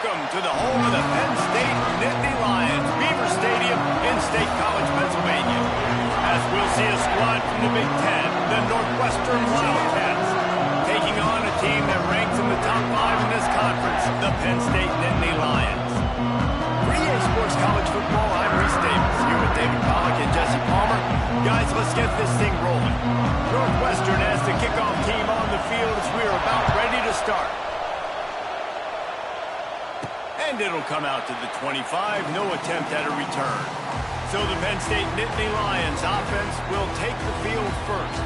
Welcome to the home of the Penn State Nittany Lions, Beaver Stadium in State College, Pennsylvania. As we'll see a squad from the Big Ten, the Northwestern Wildcats, taking on a team that ranks in the top 5 in this conference, the Penn State Nittany Lions. For EA Sports College Football, I'm Reese Davis, here with David Pollack and Jesse Palmer. Guys, let's get this thing rolling. Northwestern has the kickoff team on the field as we are about ready to start. And it'll come out to the 25, no attempt at a return. So the Penn State Nittany Lions offense will take the field first.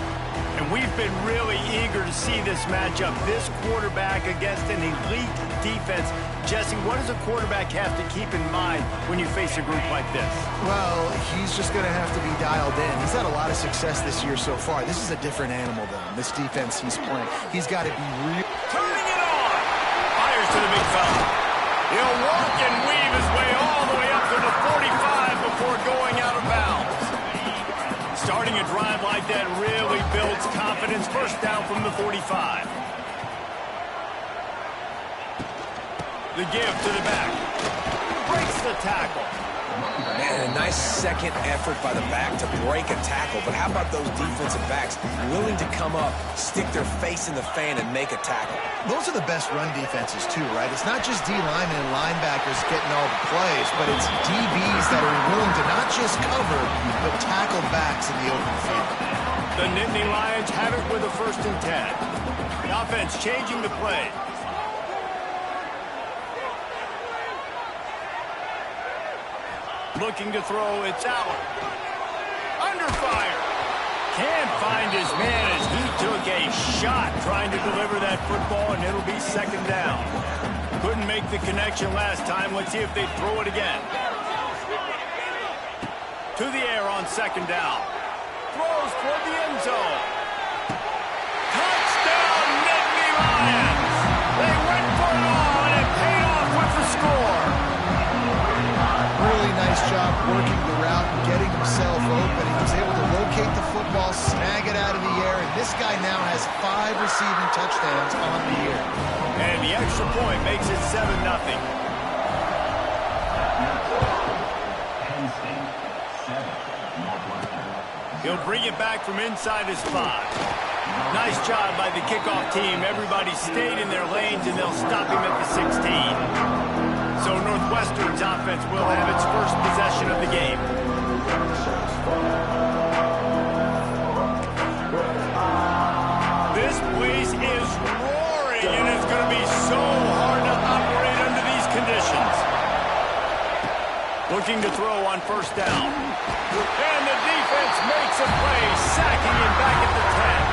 And we've been really eager to see this matchup, this quarterback against an elite defense. Jesse, what does a quarterback have to keep in mind when you face a group like this? Well, he's just going to have to be dialed in. He's had a lot of success this year so far. This is a different animal, though, this defense he's playing. He's got to be real. Turning it on! Fires to the big fella. He'll walk and weave his way all the way up to the 45 before going out of bounds. Starting a drive like that really builds confidence. First down from the 45. The give to the back. Breaks the tackle. Man, a nice second effort by the back to break a tackle. But how about those defensive backs willing to come up, stick their face in the fan, and make a tackle? Those are the best run defenses, too, right? It's not just D-linemen and linebackers getting all the plays, but it's DBs that are willing to not just cover, but tackle backs in the open field. The Nittany Lions have it with a 1st and 10. The offense changing the play. Looking to throw, it's out. Under fire. Can't find his man as he took a shot trying to deliver that football, and it'll be 2nd down. Couldn't make the connection last time. Let's see if they throw it again. To the air on 2nd down. Throws toward the end zone. Touchdown, Nittany Lions. They went for it all, and it paid off with the score. Really nice job working the route and getting himself open. He was able to locate the football, snag it out of the air, and this guy now has 5 receiving touchdowns on the year. And the extra point makes it 7-0. He'll bring it back from inside his 5. Nice job by the kickoff team. Everybody stayed in their lanes, and they'll stop him at the 16. So Northwestern's offense will have its first possession of the game. This place is roaring, and it's going to be so hard to operate under these conditions. Looking to throw on 1st down. And the defense makes a play, sacking him back at the 10.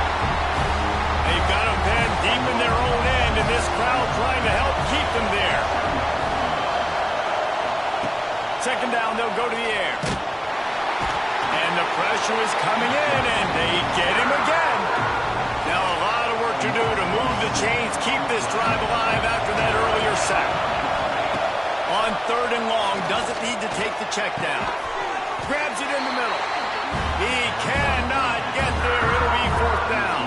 They've got him pinned deep in their own end, and this crowd trying to help keep them there. 2nd down, they'll go to the air. And the pressure is coming in, and they get him again. Now a lot of work to do to move the chains, keep this drive alive after that earlier sack. On 3rd and long, doesn't need to take the check down. Grabs it in the middle. He cannot get there. It'll be 4th down.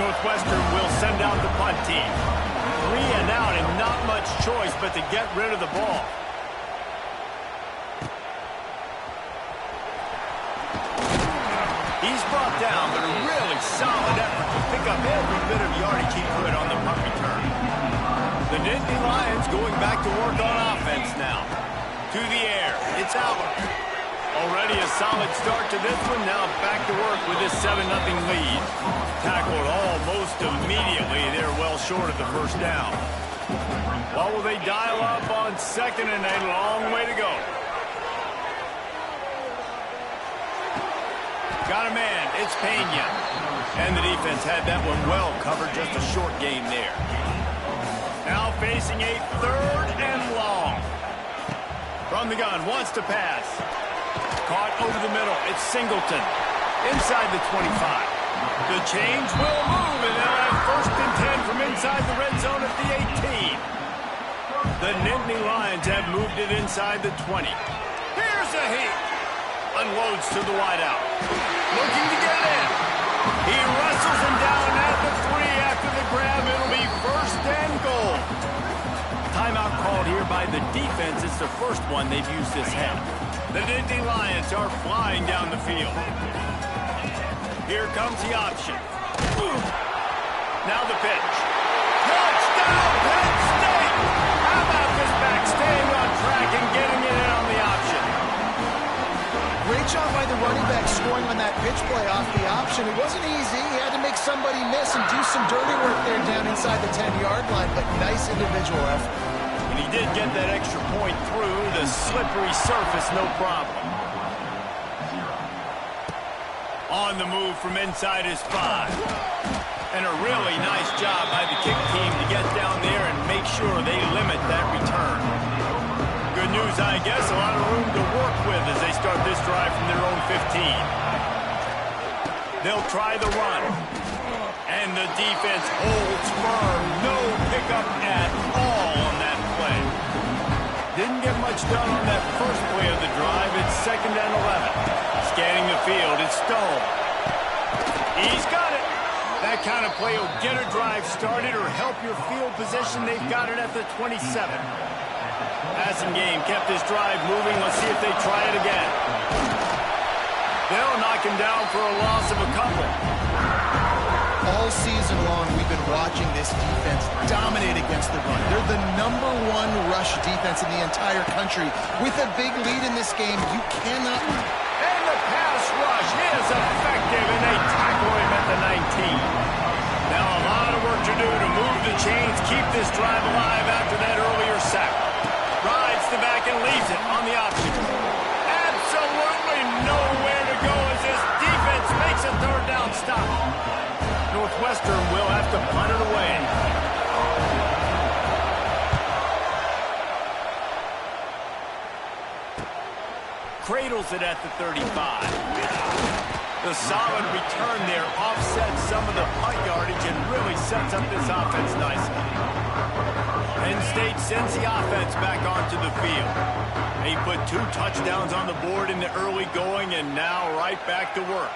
Northwestern will send out the punt team. 3 and out, and not much choice but to get rid of the ball. He's brought down, but a really solid effort to pick up every bit of yardage he could on the punt return. The Nittany Lions going back to work on offense now. To the air, it's out. Already a solid start to this one, now back to work with this 7-0 lead. Tackled almost immediately, they're well short of the 1st down. What will they dial up on 2nd and a long way to go? Got a man, it's Pena. And the defense had that one well covered, just a short game there. Now facing a 3rd and long. From the gun, wants to pass. Caught over the middle, it's Singleton. Inside the 25. The change will move, and they'll have 1st and 10 from inside the red zone at the 18. The Nittany Lions have moved it inside the 20. Here's a heat. Unloads to the wideout. Looking to get in. He wrestles him down at the 3 after the grab. It'll be 1st and goal. Timeout by the defense, it's the first one they've used this half. The Nittany Lions are flying down the field. Here comes the option. Now the pitch. Touchdown, Penn State! How about this back staying on track and getting it in on the option? Great job by the running back scoring on that pitch play off the option. It wasn't easy. He had to make somebody miss and do some dirty work there down inside the 10-yard line, but nice individual effort. And he did get that extra point through the slippery surface, no problem. On the move from inside his 5. And a really nice job by the kick team to get down there and make sure they limit that return. Good news, I guess, a lot of room to work with as they start this drive from their own 15. They'll try the run. And the defense holds firm. No pickup at all on that play. Didn't get much done on that first play of the drive. It's 2nd and 11. Scanning the field, it's Stone. He's got it. That kind of play will get a drive started or help your field position. They've got it at the 27. Passing game kept this drive moving. Let's see if they try it again. They'll knock him down for a loss of a couple. All season long, we've been watching this defense dominate against the run. They're the #1 rush defense in the entire country. With a big lead in this game, you cannot... And the pass rush is effective, and they tackle him at the 19. Now a lot of work to do to move the chains, keep this drive alive after that earlier sack. Rides the back and leaves it on the option. Absolutely nowhere to go as this defense makes a 3rd down stop. Northwestern will have to punt it away. Cradles it at the 35. The solid return there offsets some of the punt yardage and really sets up this offense nicely. Penn State sends the offense back onto the field. They put 2 touchdowns on the board in the early going and now right back to work.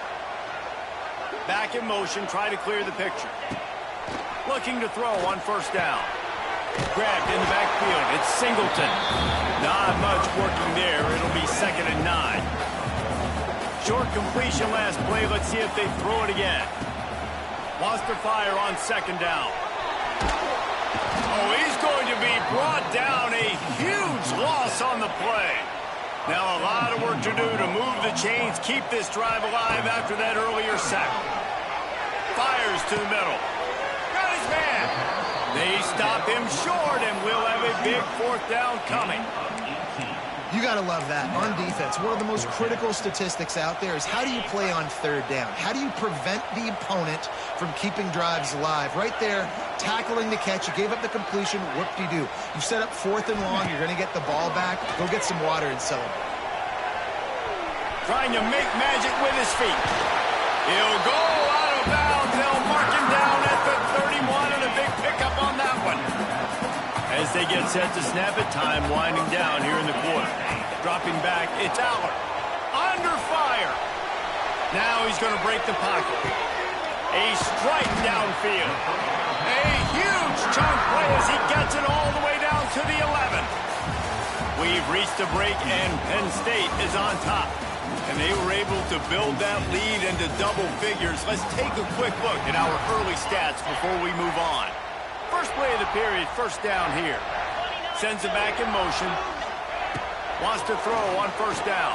Back in motion, try to clear the picture. Looking to throw on 1st down. Grabbed in the backfield. It's Singleton. Not much working there. It'll be 2nd and 9. Short completion last play. Let's see if they throw it again. Wants to fire on 2nd down. Oh, he's going to be brought down. A huge loss on the play. Now a lot of work to do to move the chains, keep this drive alive after that earlier sack. Fires to the middle. Got his man. They stop him short, and we'll have a big 4th down coming. You got to love that. On defense, one of the most critical statistics out there is how do you play on 3rd down? How do you prevent the opponent from keeping drives alive? Right there, tackling the catch. You gave up the completion. Whoop-de-doo. You set up 4th and long. You're going to get the ball back. Go get some water and celebrate. Trying to make magic with his feet. He'll go out of bounds. They'll mark him down at the 31, and a big pickup on that one. As they get set to snap it, time winding down here in the quarter. Dropping back, it's Aller. Under fire. Now he's going to break the pocket. A strike downfield. A huge chunk play as he gets it all the way down to the 11. We've reached a break, and Penn State is on top. And they were able to build that lead into double figures. Let's take a quick look at our early stats before we move on. First play of the period, 1st down here. Sends it back in motion. Wants to throw on 1st down.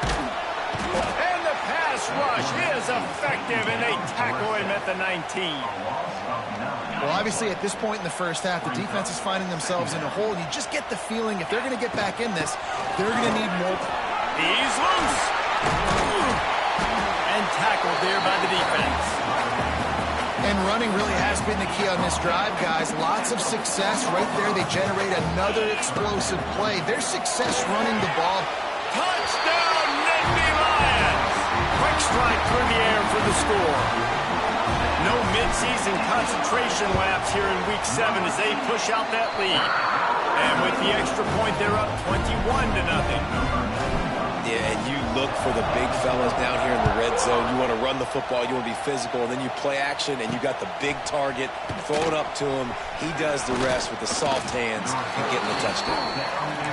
And the pass rush is effective, and they tackle him at the 19. Well, obviously, at this point in the 1st half, the defense is finding themselves in a hole, and you just get the feeling if they're going to get back in this, they're going to need more. He's loose. And tackled there by the defense. And running really has been the key on this drive, guys. Lots of success right there. They generate another explosive play. Their success running the ball. Touchdown, Nittany Lions! Quick strike through the air for the score. No midseason concentration laps here in Week 7 as they push out that lead. And with the extra point, they're up 21-0. Yeah, and you look for the big fellas down here in the red zone. You want to run the football, you want to be physical, and then you play action, and you got the big target, throw it up to him. He does the rest with the soft hands and getting the touchdown.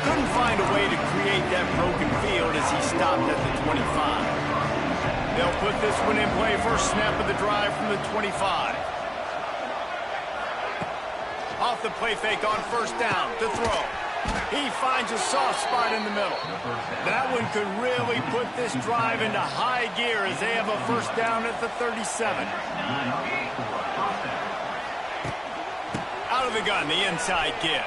Couldn't find a way to create that broken field as he stopped at the 25. They'll put this one in play, first snap of the drive from the 25. Off the play fake on first down to throw. He finds a soft spot in the middle. That one could really put this drive into high gear as they have a first down at the 37. Out of the gun, the inside give.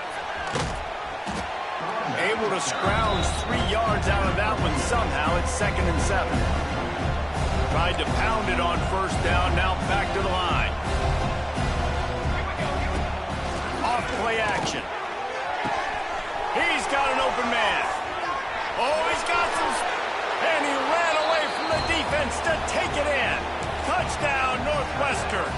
Able to scrounge 3 yards out of that one somehow. It's 2nd and 7. Tried to pound it on first down, now back to the line. Off play action. He's got an open man. Oh, he's got some... And he ran away from the defense to take it in. Touchdown, Northwestern.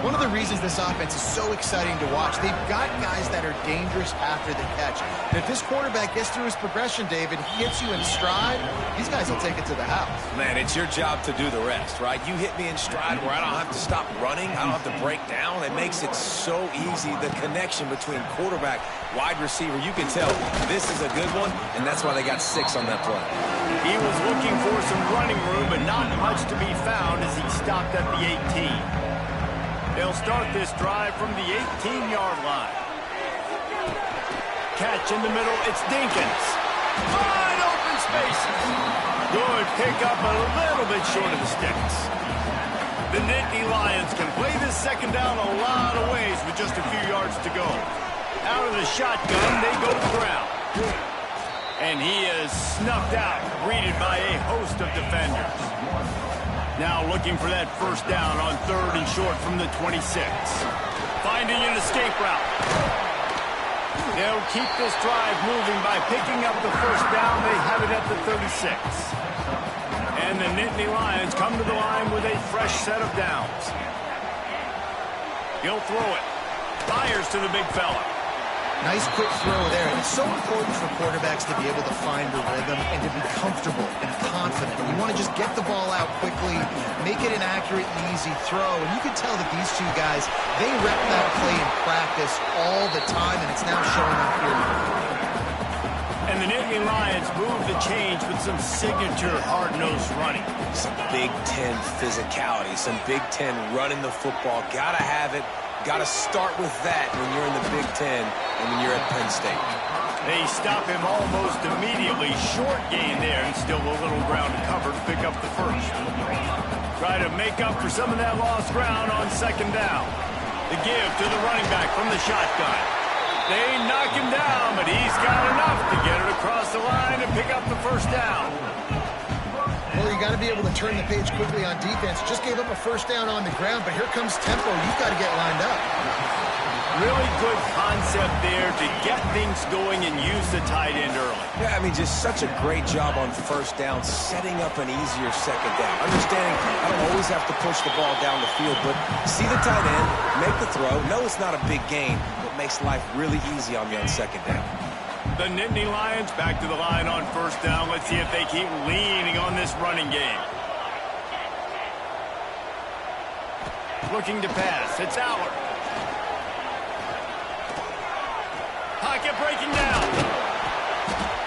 One of the reasons this offense is so exciting to watch, they've got guys that are dangerous after the catch. And if this quarterback gets through his progression, David, he hits you in stride, these guys will take it to the house. Man, it's your job to do the rest, right? You hit me in stride where I don't have to stop running. I don't have to break down. It makes it so easy. The connection between quarterback, wide receiver, you can tell this is a good one, and that's why they got 6 on that play. He was looking for some running room, but not much to be found as he stopped at the 18. They'll start this drive from the 18-yard line. Catch in the middle, it's Dinkins. Wide open spaces. Good pickup, a little bit short of the sticks. The Nittany Lions can play this second down a lot of ways with just a few yards to go. Out of the shotgun, they go to the ground. And he is snuffed out, greeted by a host of defenders. Now looking for that first down on 3rd and short from the 26. Finding an escape route. They'll keep this drive moving by picking up the first down. They have it at the 36. And the Nittany Lions come to the line with a fresh set of downs. He'll throw it. Fires to the big fella. Nice quick throw there. It's so important for quarterbacks to be able to find the rhythm and to be comfortable and confident. You want to just get the ball out quickly, make it an accurate, easy throw. And you can tell that these two guys, they rep that play in practice all the time, and it's now showing up here. And the Nittany Lions move the change with some signature hard-nosed running. Some Big Ten physicality, some Big Ten running the football. Gotta have it. Got to start with that when you're in the Big Ten and when you're at Penn State. They stop him almost immediately. Short gain there and still a little ground to cover to pick up the first. Try to make up for some of that lost ground on second down. The give to the running back from the shotgun. They knock him down, but he's got enough to get it across the line and pick up the first down. Well, you got to be able to turn the page quickly on defense. Just gave up a first down on the ground, but here comes tempo. You've got to get lined up. Really good concept there to get things going and use the tight end early. Yeah, I mean, just such a great job on first down, setting up an easier second down. Understanding I don't always have to push the ball down the field, but see the tight end, make the throw. No, it's not a big gain, but makes life really easy on you on second down. The Nittany Lions back to the line on first down. Let's see if they keep leaning on this running game. Looking to pass. It's Allard. Pocket breaking down.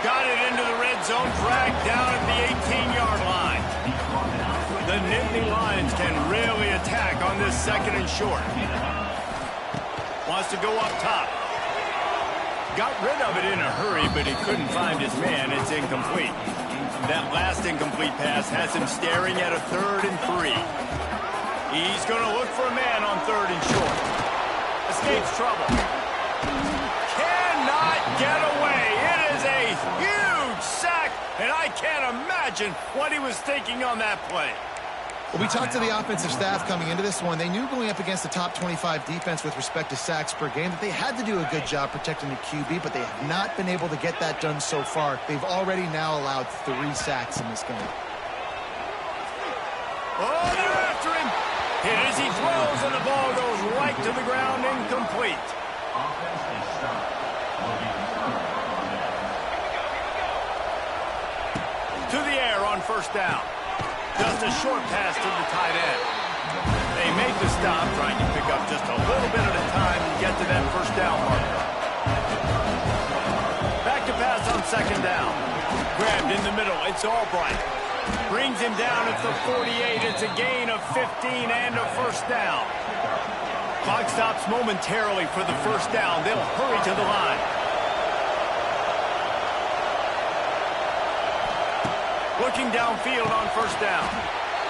Got it into the red zone. Dragged down at the 18-yard line. The Nittany Lions can really attack on this 2nd and short. Wants to go up top. Got rid of it in a hurry, but he couldn't find his man. It's incomplete. That last incomplete pass has him staring at a 3rd and 3. He's going to look for a man on 3rd and short. Escapes trouble. Cannot get away. It is a huge sack, and I can't imagine what he was thinking on that play. Well, we talked to the offensive staff coming into this one. They knew going up against the top 25 defense with respect to sacks per game that they had to do a good job protecting the QB, but they have not been able to get that done so far. They've already now allowed 3 sacks in this game. Oh, they're after him. Hit as he throws, and the ball goes right to the ground, incomplete. To the air on first down. Just a short pass to the tight end. They make the stop, trying to pick up just a little bit at a time and get to that first down marker. Back to pass on second down. Grabbed in the middle. It's Albright. Brings him down at the 48. It's a gain of 15 and a first down. Clock stops momentarily for the first down. They'll hurry to the line. Looking downfield on first down.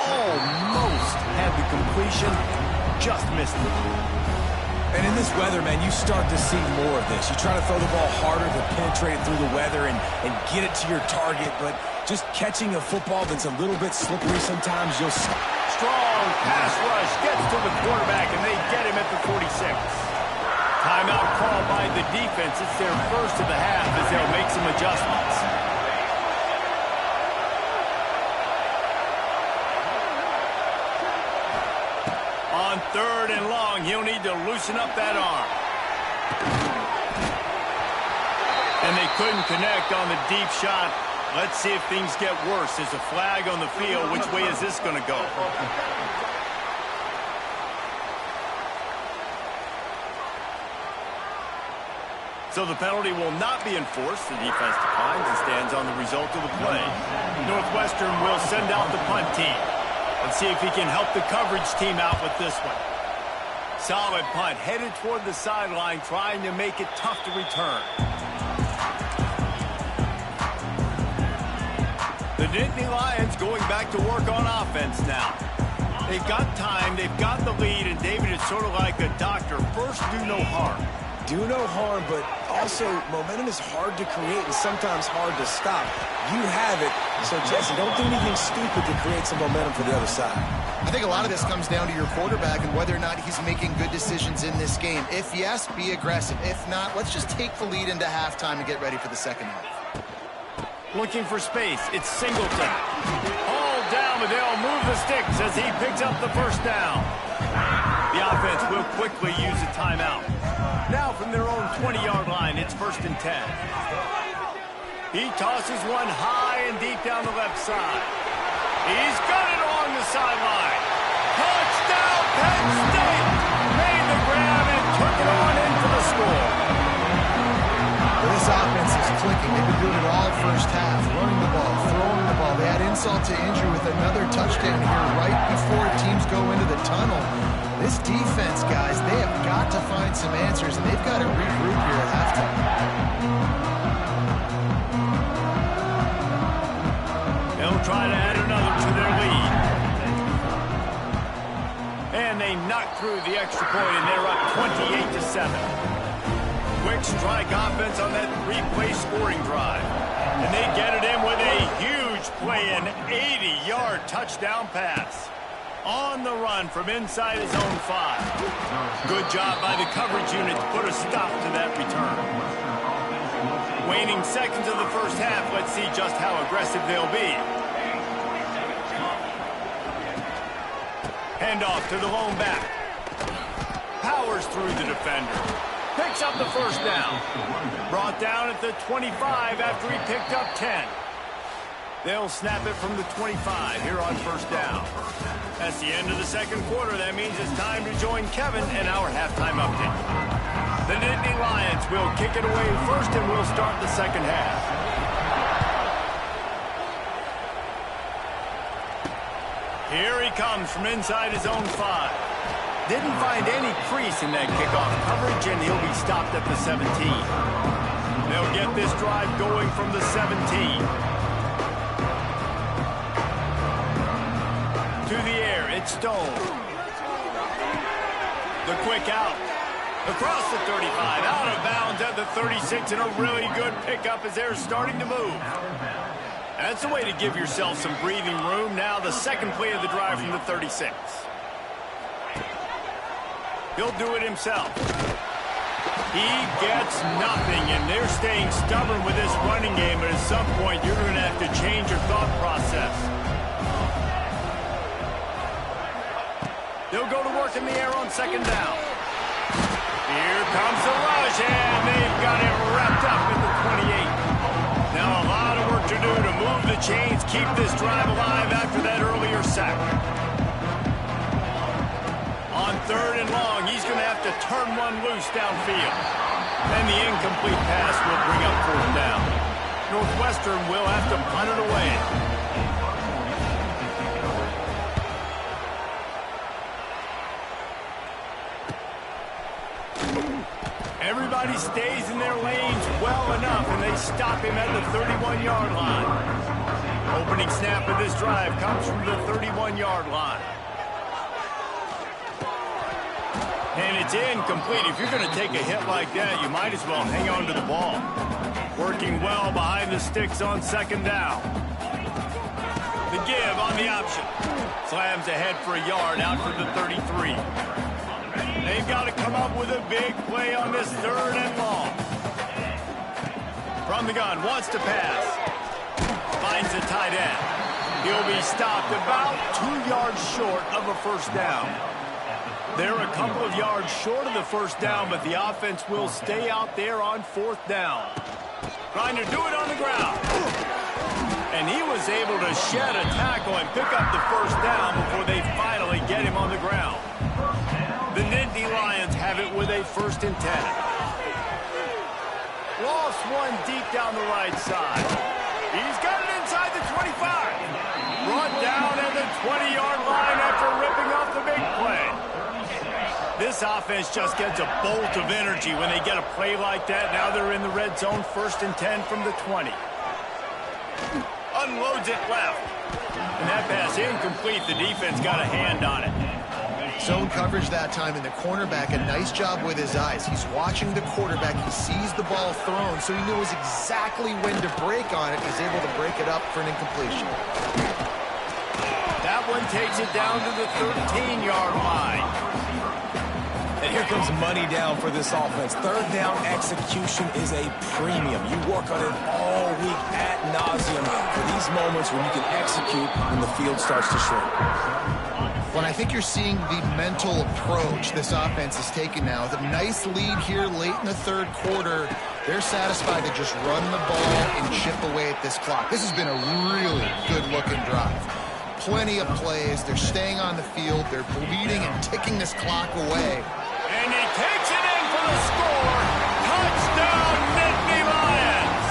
Almost had the completion. Just missed it. And in this weather, man, you start to see more of this. You try to throw the ball harder to penetrate it through the weather and get it to your target, but just catching a football that's a little bit slippery sometimes, you'll stop. Strong pass rush gets to the quarterback, and they get him at the 46. Timeout called by the defense. It's their first of the half as they'll make some adjustments. On third and long, he'll need to loosen up that arm. And they couldn't connect on the deep shot. Let's see if things get worse. There's a flag on the field. Which way is this going to go? So the penalty will not be enforced. The defense declines and stands on the result of the play. Northwestern will send out the punt team. Let's see if he can help the coverage team out with this one. Solid punt, headed toward the sideline, trying to make it tough to return. The Nittany Lions going back to work on offense now. They've got time, they've got the lead, and David is sort of like a doctor. First, do no harm. Do no harm, but also momentum is hard to create and sometimes hard to stop. You have it, so Jesse, don't do anything stupid to create some momentum for the other side. I think a lot of this comes down to your quarterback and whether or not he's making good decisions in this game. If yes, be aggressive. If not, let's just take the lead into halftime and get ready for the second half. Looking for space. It's Singleton. All down, but they'll move the sticks as he picks up the first down. The offense will quickly use a timeout. Now from their own 20-yard line, it's 1st and 10. He tosses one high and deep down the left side. He's got it along the sideline. Touchdown, Penn State! Made the grab and took it on in for the score. Well, this offense is clicking. They've been doing it all first half. Running the ball, throwing the ball. They had insult to injury with another touchdown here right before teams go into the tunnel. This defense, guys, they have got to find some answers, and they've got to regroup here at halftime. They'll try to add another to their lead. And they knock through the extra point, and they're up 28-7. Quick strike offense on that three-play scoring drive. And they get it in with a huge play, an 80-yard touchdown pass. On the run from inside his own 5. Good job by the coverage unit to put a stop to that return. Waning seconds of the first half. Let's see just how aggressive they'll be. Handoff to the lone back. Powers through the defender. Picks up the first down. Brought down at the 25 after he picked up 10. They'll snap it from the 25 here on first down. That's the end of the second quarter. That means it's time to join Kevin and our halftime update. The Nittany Lions will kick it away first, and we'll start the second half. Here he comes from inside his own 5. Didn't find any crease in that kickoff coverage, and he'll be stopped at the 17. They'll get this drive going from the 17. To the air, it's Stone. The quick out. Across the 35, out of bounds at the 36, and a really good pickup as they're starting to move. That's a way to give yourself some breathing room. Now the second play of the drive from the 36. He'll do it himself. He gets nothing, and they're staying stubborn with this running game, but at some point you're going to have to change your thought process. They'll go to work in the air on second down. Here comes the rush, and they've got him wrapped up in the 28. Now a lot of work to do to move the the chains, keep this drive alive after that earlier sack. On 3rd and long, he's going to have to turn one loose downfield. And the incomplete pass will bring up 4th down. Northwestern will have to punt it away. Everybody stays in their lanes well enough, and they stop him at the 31-yard line. Opening snap of this drive comes from the 31-yard line. And it's incomplete. If you're going to take a hit like that, you might as well hang on to the ball. Working well behind the sticks on 2nd down. The give on the option. Slams ahead for a yard out to the 33. They've got to come up with a big play on this 3rd and long. From the gun, wants to pass. Finds the tight end. He'll be stopped about 2 yards short of a 1st down. They're a couple of yards short of the 1st down, but the offense will stay out there on 4th down. Trying to do it on the ground. And he was able to shed a tackle and pick up the 1st down before they finally get him on the ground. The Nittany Lions have it with a 1st and 10. Lost one deep down the right side. He's got it inside the 25. Brought down at the 20-yard line after ripping off the big play. This offense just gets a bolt of energy when they get a play like that. Now they're in the red zone, 1st and 10 from the 20. Unloads it left. And that pass incomplete. The defense got a hand on it. Zone coverage that time, and the cornerback, a nice job with his eyes. He's watching the quarterback. He sees the ball thrown, so he knows exactly when to break on it. He's able to break it up for an incompletion. That one takes it down to the 13-yard line. And here comes money down for this offense. 3rd down execution is a premium. You work on it all week ad nauseum for these moments when you can execute when the field starts to shrink. Well, I think you're seeing the mental approach this offense is taking now. With a nice lead here late in the 3rd quarter, they're satisfied to just run the ball and chip away at this clock. This has been a really good-looking drive. Plenty of plays. They're staying on the field. They're bleeding and ticking this clock away. And he takes it in for the score. Touchdown, Nittany Lions.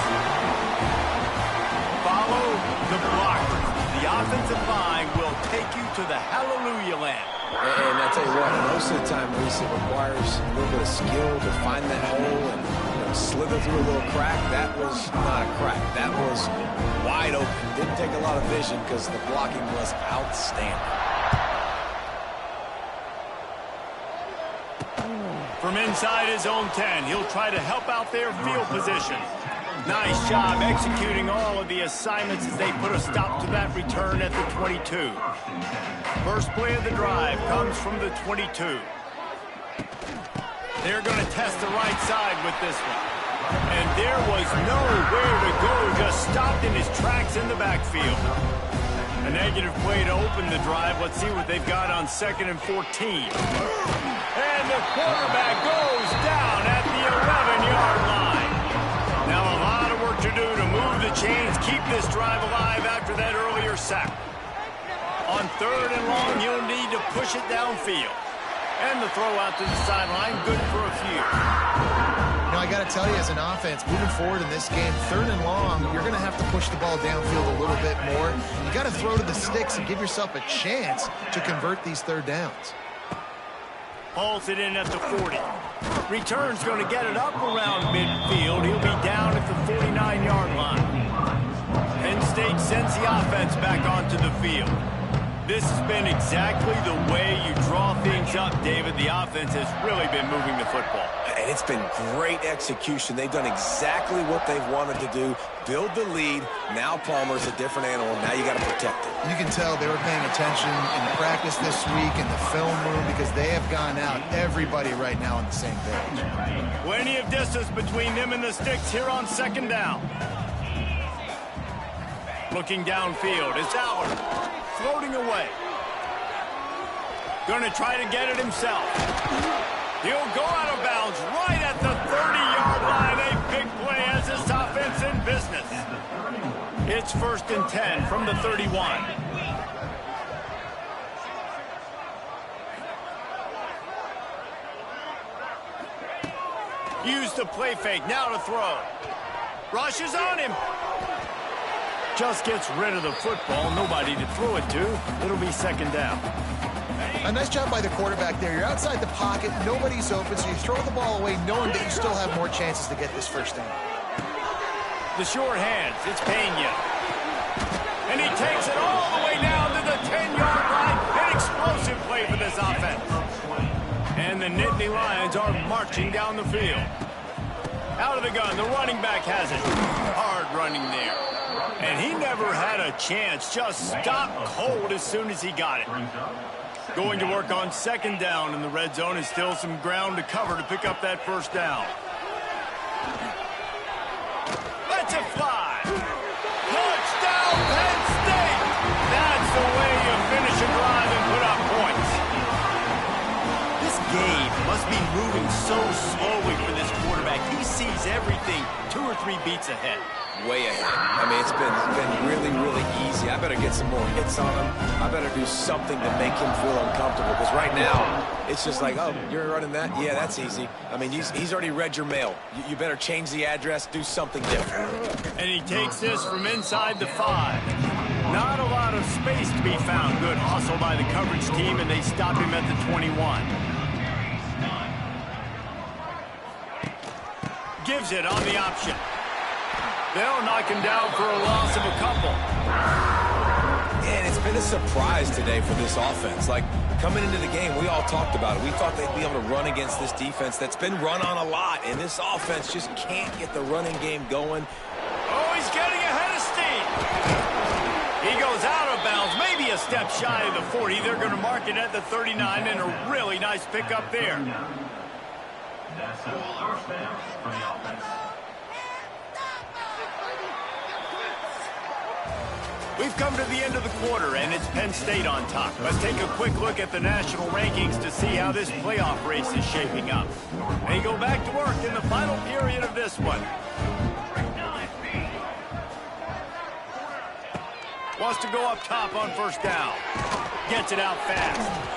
Follow the blocker. The offensive line will take you to the hallelujah land. And I tell you what, most of the time, Reese, it requires a little bit of skill to find that hole and slither through a little crack. That was not a crack. That was wide open. Didn't take a lot of vision because the blocking was outstanding. From inside his own 10, he'll try to help out their field position. Nice job executing all of the assignments as they put a stop to that return at the 22. First play of the drive comes from the 22. They're going to test the right side with this one. And there was nowhere to go, just stopped in his tracks in the backfield. A negative play to open the drive. Let's see what they've got on 2nd and 14. And the quarterback goes down at the 11-yard line. Now a lot of work to do to move the chains, keep this drive alive after that earlier sack. On 3rd and long, you'll need to push it downfield. And the throw out to the sideline, good for a few. Now, I got to tell you, as an offense, moving forward in this game, 3rd and long, you're going to have to push the ball downfield a little bit more. You got to throw to the sticks and give yourself a chance to convert these 3rd downs. Hauls it in at the 40. Return's going to get it up around midfield. He'll be down at the 49-yard line. Penn State sends the offense back onto the field. This has been exactly the way you draw things up, David. The offense has really been moving the football. And it's been great execution. They've done exactly what they've wanted to do. Build the lead. Now Palmer's a different animal. Now you got to protect it. You can tell they were paying attention in practice this week in the film room because they have gone out, everybody right now on the same page. Plenty of distance between them and the sticks here on 2nd down. Looking downfield, it's Allard. Floating away. Going to try to get it himself. He'll go out of bounds right at the 30-yard line. A big play as this offense in business. It's 1st and 10 from the 31. Use the play fake, now to throw. Rushes on him. Just gets rid of the football, nobody to throw it to. It'll be 2nd down. A nice job by the quarterback there. You're outside the pocket, nobody's open, so you throw the ball away knowing that you still have more chances to get this 1st down. The short hands, it's Pena. And he takes it all the way down to the 10-yard line. An explosive play for this offense. And the Nittany Lions are marching down the field. Out of the gun, the running back has it. Hard running there. And he never had a chance. Just stopped cold as soon as he got it. Going to work on 2nd down in the red zone. Is still some ground to cover to pick up that 1st down. Let's it fly. Touchdown, Penn State. That's the way you finish a drive and put up points. This game must be moving so slowly for this quarterback. He sees everything 2 or 3 beats ahead. Way ahead. I mean, it's been really, really easy. I better get some more hits on him. I better do something to make him feel uncomfortable, because right now, it's just like, oh, you're running that? Yeah, that's easy. I mean, he's already read your mail. You better change the address, do something different. And he takes this from inside the 5. Not a lot of space to be found. Good hustle by the coverage team, and they stop him at the 21. Gives it on the option. They'll knock him down for a loss of a couple. And it's been a surprise today for this offense. Like, coming into the game, we all talked about it. We thought they'd be able to run against this defense that's been run on a lot, and this offense just can't get the running game going. Oh, he's getting ahead of steam. He goes out of bounds, maybe a step shy of the 40. They're going to mark it at the 39, and a really nice pickup there. That's the first down for the offense. We've come to the end of the quarter, and it's Penn State on top. Let's take a quick look at the national rankings to see how this playoff race is shaping up. They go back to work in the final period of this one. Wants to go up top on 1st down. Gets it out fast.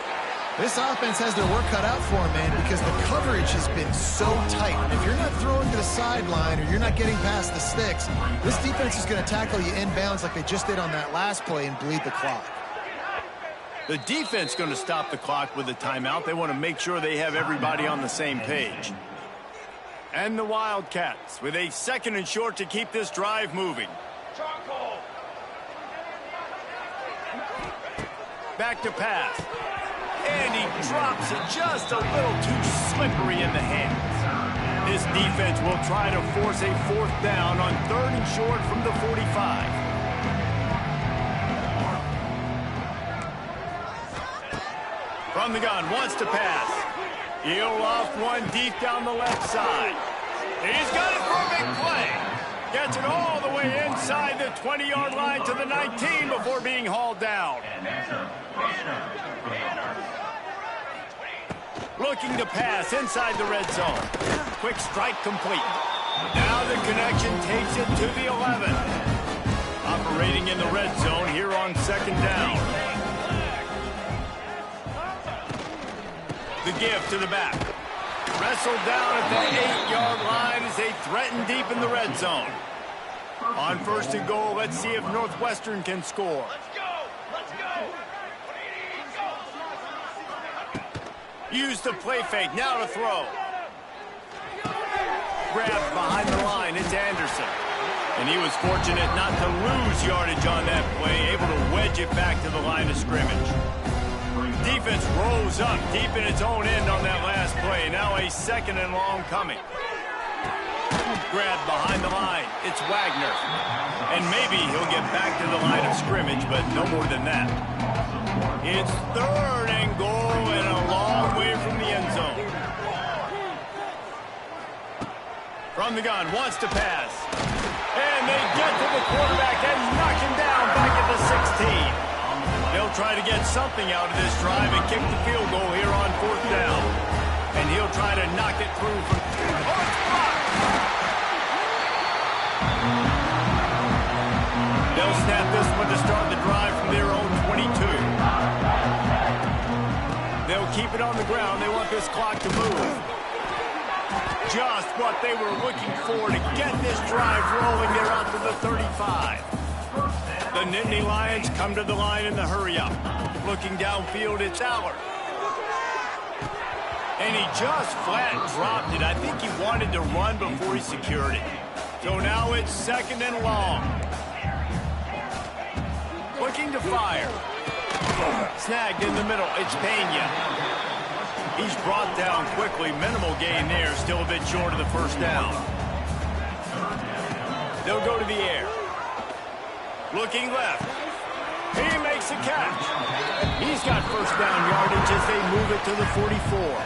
This offense has their work cut out for them, man, because the coverage has been so tight. If you're not throwing to the sideline or you're not getting past the sticks, this defense is going to tackle you inbounds like they just did on that last play and bleed the clock. The defense going to stop the clock with a timeout. They want to make sure they have everybody on the same page. And the Wildcats with a 2nd and short to keep this drive moving. Back to pass. And he drops it just a little too slippery in the hands. This defense will try to force a 4th down on 3rd and short from the 45. From the gun, wants to pass. He'll loft one deep down the left side. He's got it for a big play. Gets it all the way inside the 20-yard line to the 19 before being hauled down. Looking to pass inside the red zone. Quick strike complete. Now the connection takes it to the 11. Operating in the red zone here on 2nd down. The give to the back. Wrestled down at the 8-yard line as they threaten deep in the red zone. On 1st and goal, let's see if Northwestern can score. Use the play fake, now to throw. Grabbed behind the line, it's Anderson. And he was fortunate not to lose yardage on that play, able to wedge it back to the line of scrimmage. Defense rose up deep in its own end on that last play. Now a 2nd and long coming. Grabbed behind the line, it's Wagner. And maybe he'll get back to the line of scrimmage, but no more than that. It's 3rd and goal and a long way from the end zone. From the gun, wants to pass. And they get to the quarterback and knock him down back at the 16. They'll try to get something out of this drive and kick the field goal here on 4th down. And he'll try to knock it through from... Oh, it's blocked! They'll snap this one to start the drive from their own 22. They'll keep it on the ground. They want this clock to move. Just what they were looking for to get this drive rolling. They're out to the 35. The Nittany Lions come to the line in the hurry-up. Looking downfield, it's Allard. And he just flat dropped it. I think he wanted to run before he secured it. So now it's 2nd and long. Looking to fire. Snagged in the middle. It's Pena. He's brought down quickly. Minimal gain there. Still a bit short of the first down. They'll go to the air. Looking left. He makes a catch. He's got first down yardage as they move it to the 44.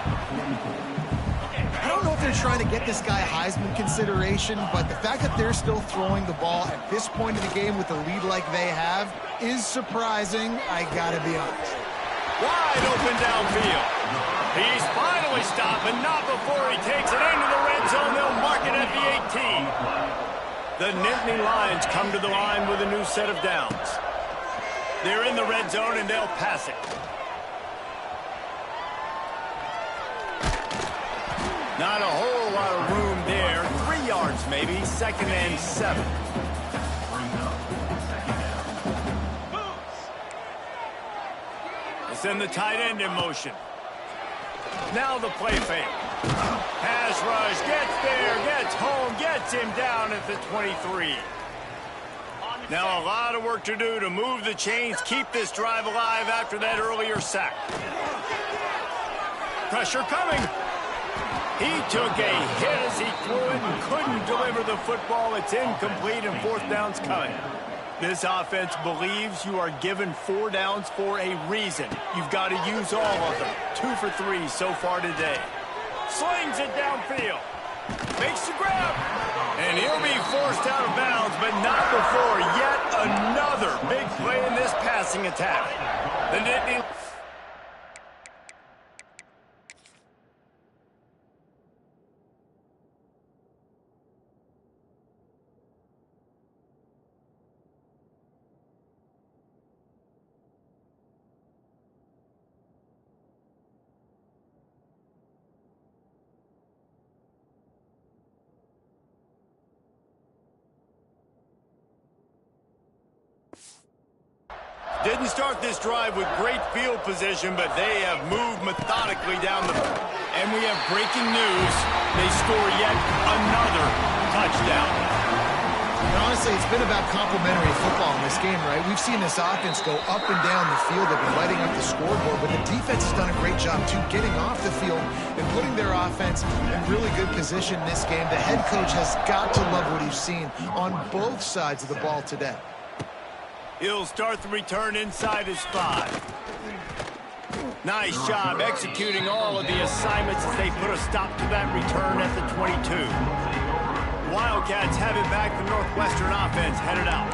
I don't know if they're trying to get this guy Heisman consideration, but the fact that they're still throwing the ball at this point of the game with a lead like they have is surprising, I gotta be honest. Wide open downfield. He's finally stopped, but not before he takes it into the red zone. They'll mark it at the 18. The Nittany Lions come to the line with a new set of downs. They're in the red zone, and they'll pass it. Not a whole lot of room there. 3 yards maybe. 2nd and 7. They send the tight end in motion. Now the play fake. Pass rush. Gets there. Gets home. Gets him down at the 23. Now a lot of work to do to move the chains, keep this drive alive after that earlier sack. Pressure coming. He took a hit as he threw it and couldn't deliver the football. It's incomplete and 4th down's coming. This offense believes you are given 4 downs for a reason. You've got to use all of them. 2 for 3 so far today. Slings it downfield. Makes the grab. And he'll be forced out of bounds, but not before yet another big play in this passing attack. The Nittany... Didn't start this drive with great field position, but they have moved methodically down the... And we have breaking news. They score yet another touchdown. And honestly, it's been about complementary football in this game, right? We've seen this offense go up and down the field. They've been lighting up the scoreboard, but the defense has done a great job, too, getting off the field and putting their offense in really good position in this game. The head coach has got to love what he's seen on both sides of the ball today. He'll start the return inside his 5. Nice job executing all of the assignments as they put a stop to that return at the 22. Wildcats have it back. The Northwestern offense headed out.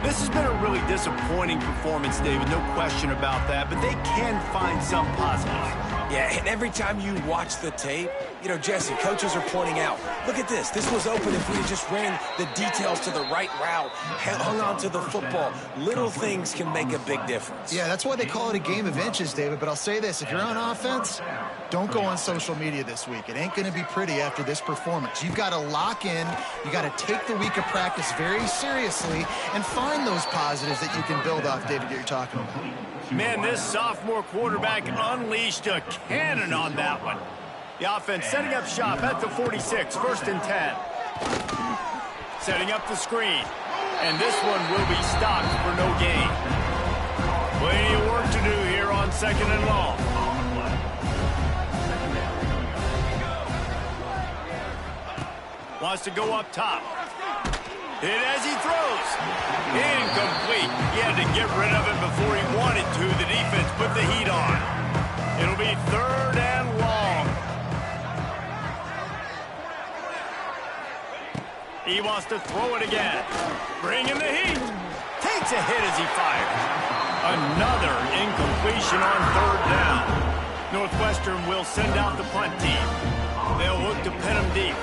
This has been a really disappointing performance, David. No question about that, but they can find some positives. Yeah, and every time you watch the tape, you know, Jesse, coaches are pointing out, look at this. This was open if we had just ran the details to the right route, hung on to the football. Little things can make a big difference. Yeah, that's why they call it a game of inches, David. But I'll say this, if you're on offense, don't go on social media this week. It ain't going to be pretty after this performance. You've got to lock in. You got to take the week of practice very seriously and find those positives that you can build off, David, that you're talking about. Man, this sophomore quarterback unleashed a cannon on that one. The offense setting up shop at the 46, 1st and 10. Setting up the screen. And this one will be stopped for no gain. Plenty of work to do here on 2nd and long. Wants to go up top. Hit as he throws. Incomplete. He had to get rid of it before he wanted to. The defense put the heat on. It'll be 3rd and long. He wants to throw it again. Bringing the heat. Takes a hit as he fires. Another incompletion on 3rd down. Northwestern will send out the punt team. They'll look to pin him deep.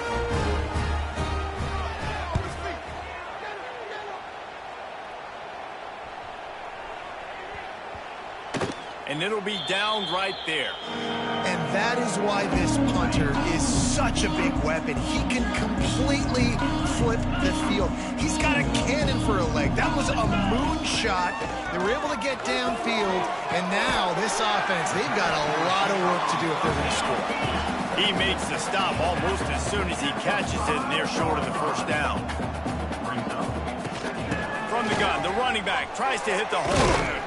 and it'll be down right there. And that is why this punter is such a big weapon. He can completely flip the field. He's got a cannon for a leg. That was a moonshot. They were able to get downfield, and now this offense, they've got a lot of work to do if they're going to score. He makes the stop almost as soon as he catches it, and they're short of the first down. From the gun, the running back tries to hit the hole.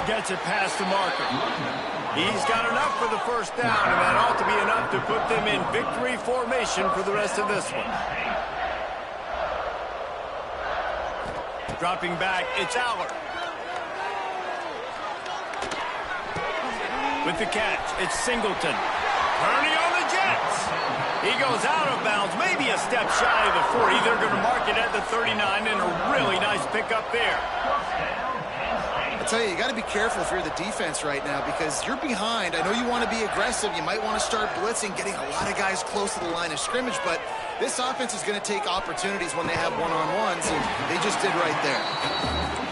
Gets it past the marker. He's got enough for the first down, and that ought to be enough to put them in victory formation for the rest of this one. Dropping back, it's Aller. With the catch, it's Singleton. Purdy on the Jets. He goes out of bounds, maybe a step shy of the 40. They're going to mark it at the 39, and a really nice pickup there. I tell you, you got to be careful if you're the defense right now because you're behind. I know you want to be aggressive. You might want to start blitzing, getting a lot of guys close to the line of scrimmage, but this offense is going to take opportunities when they have one-on-ones, and they just did right there.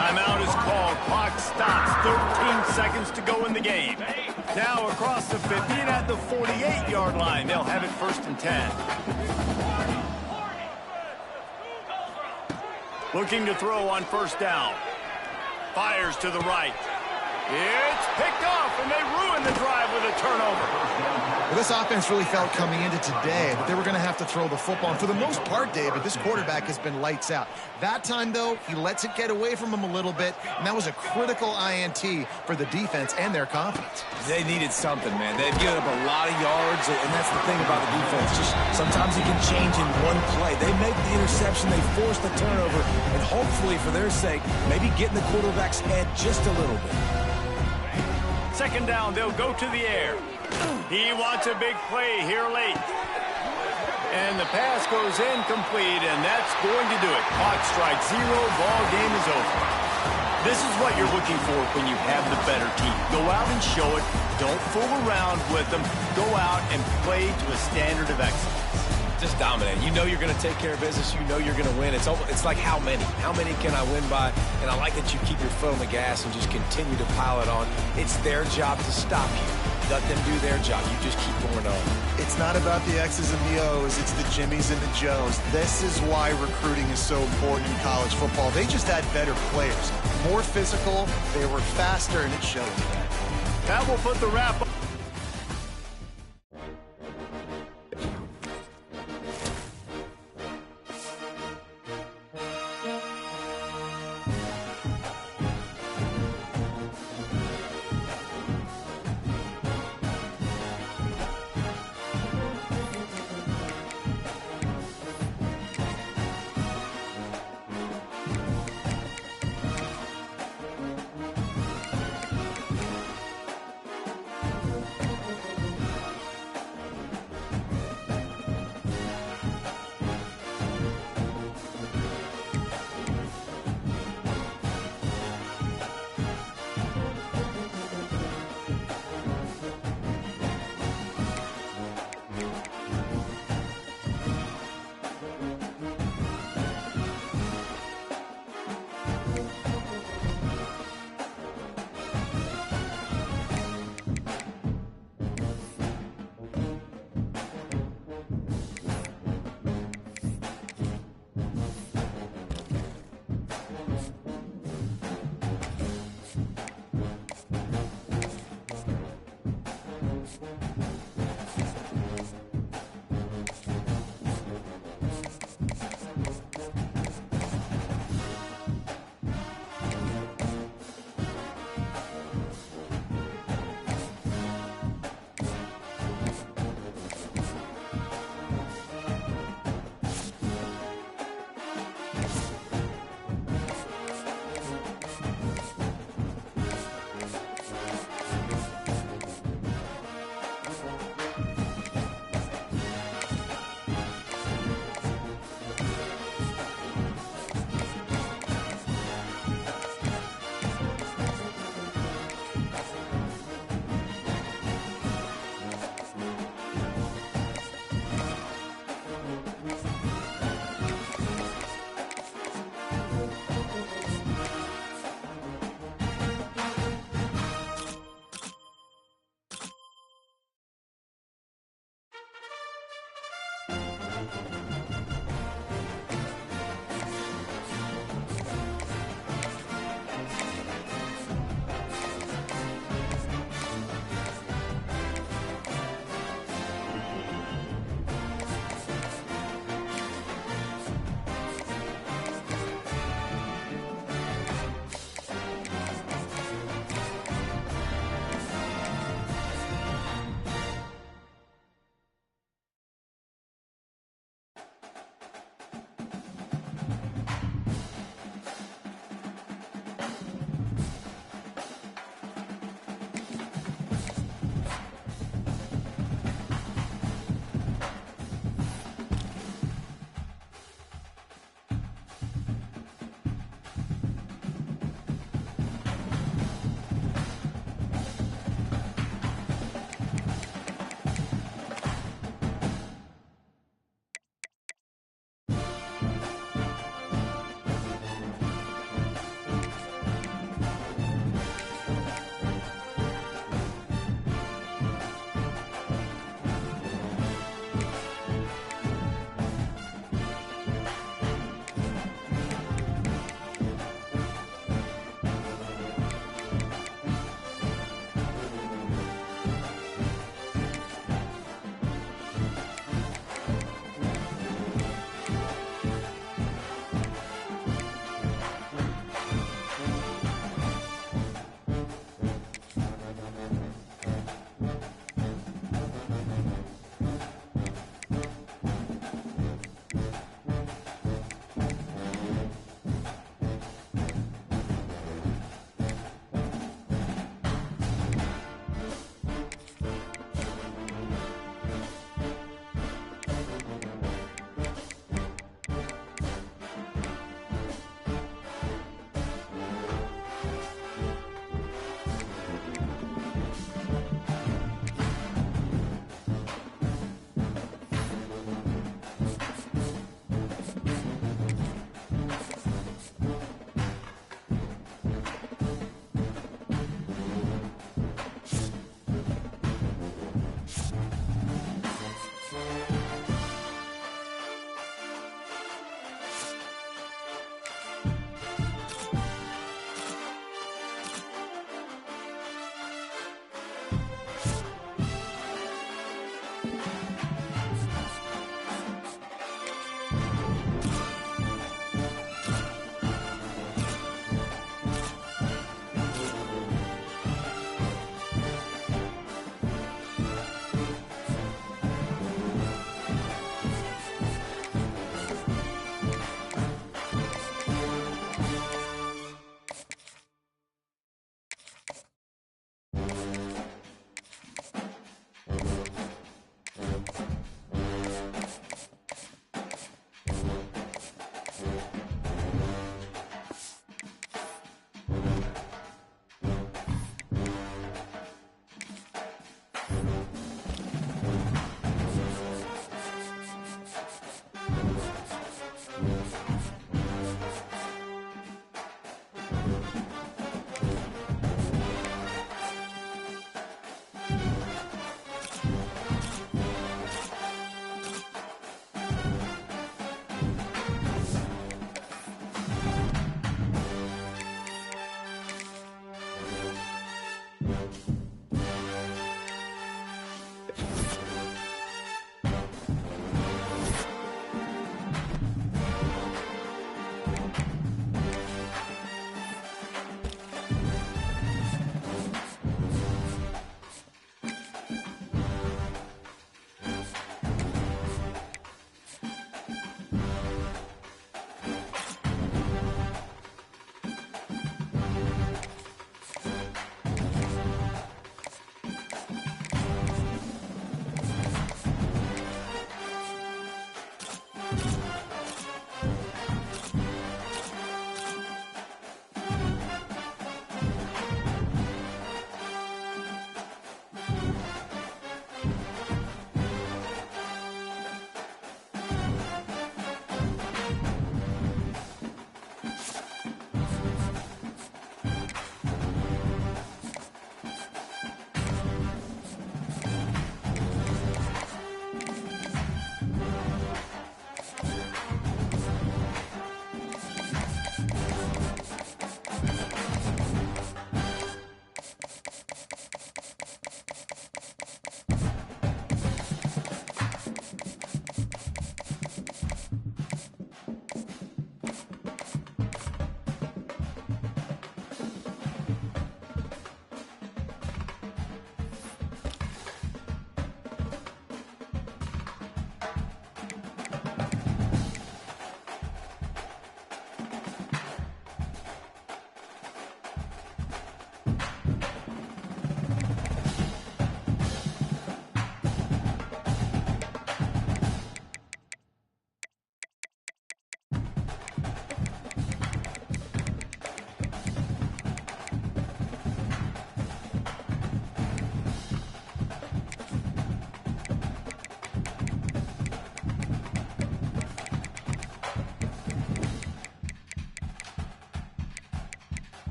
Timeout is called. Clock stops. 13 seconds to go in the game. Now across the 50 and at the 48-yard line. They'll have it 1st and 10. Looking to throw on 1st down. Fires to the right. It's picked off, and they ruin the drive with a turnover. Well, this offense really felt coming into today that they were going to have to throw the football. And for the most part, David, this quarterback has been lights out. That time, though, he lets it get away from him a little bit, and that was a critical INT for the defense and their confidence. They needed something, man. They've given up a lot of yards, and that's the thing about the defense. Just sometimes you can change in one play. They make the interception, they force the turnover, and hopefully, for their sake, maybe get in the quarterback's head just a little bit. 2nd down, they'll go to the air. He wants a big play here late. And the pass goes incomplete, and that's going to do it. Clock strikes 0, ball game is over. This is what you're looking for when you have the better team. Go out and show it. Don't fool around with them. Go out and play to a standard of excellence. Just dominate. You know you're going to take care of business. You know you're going to win. It's like how many? How many can I win by? And I like that you keep your foot on the gas and just continue to pile it on. It's their job to stop you. Let them do their job. You just keep going on. It's not about the X's and the O's. It's the Jimmies and the Joes. This is why recruiting is so important in college football. They just had better players. More physical. They were faster, and it showed. That will put the wrap up.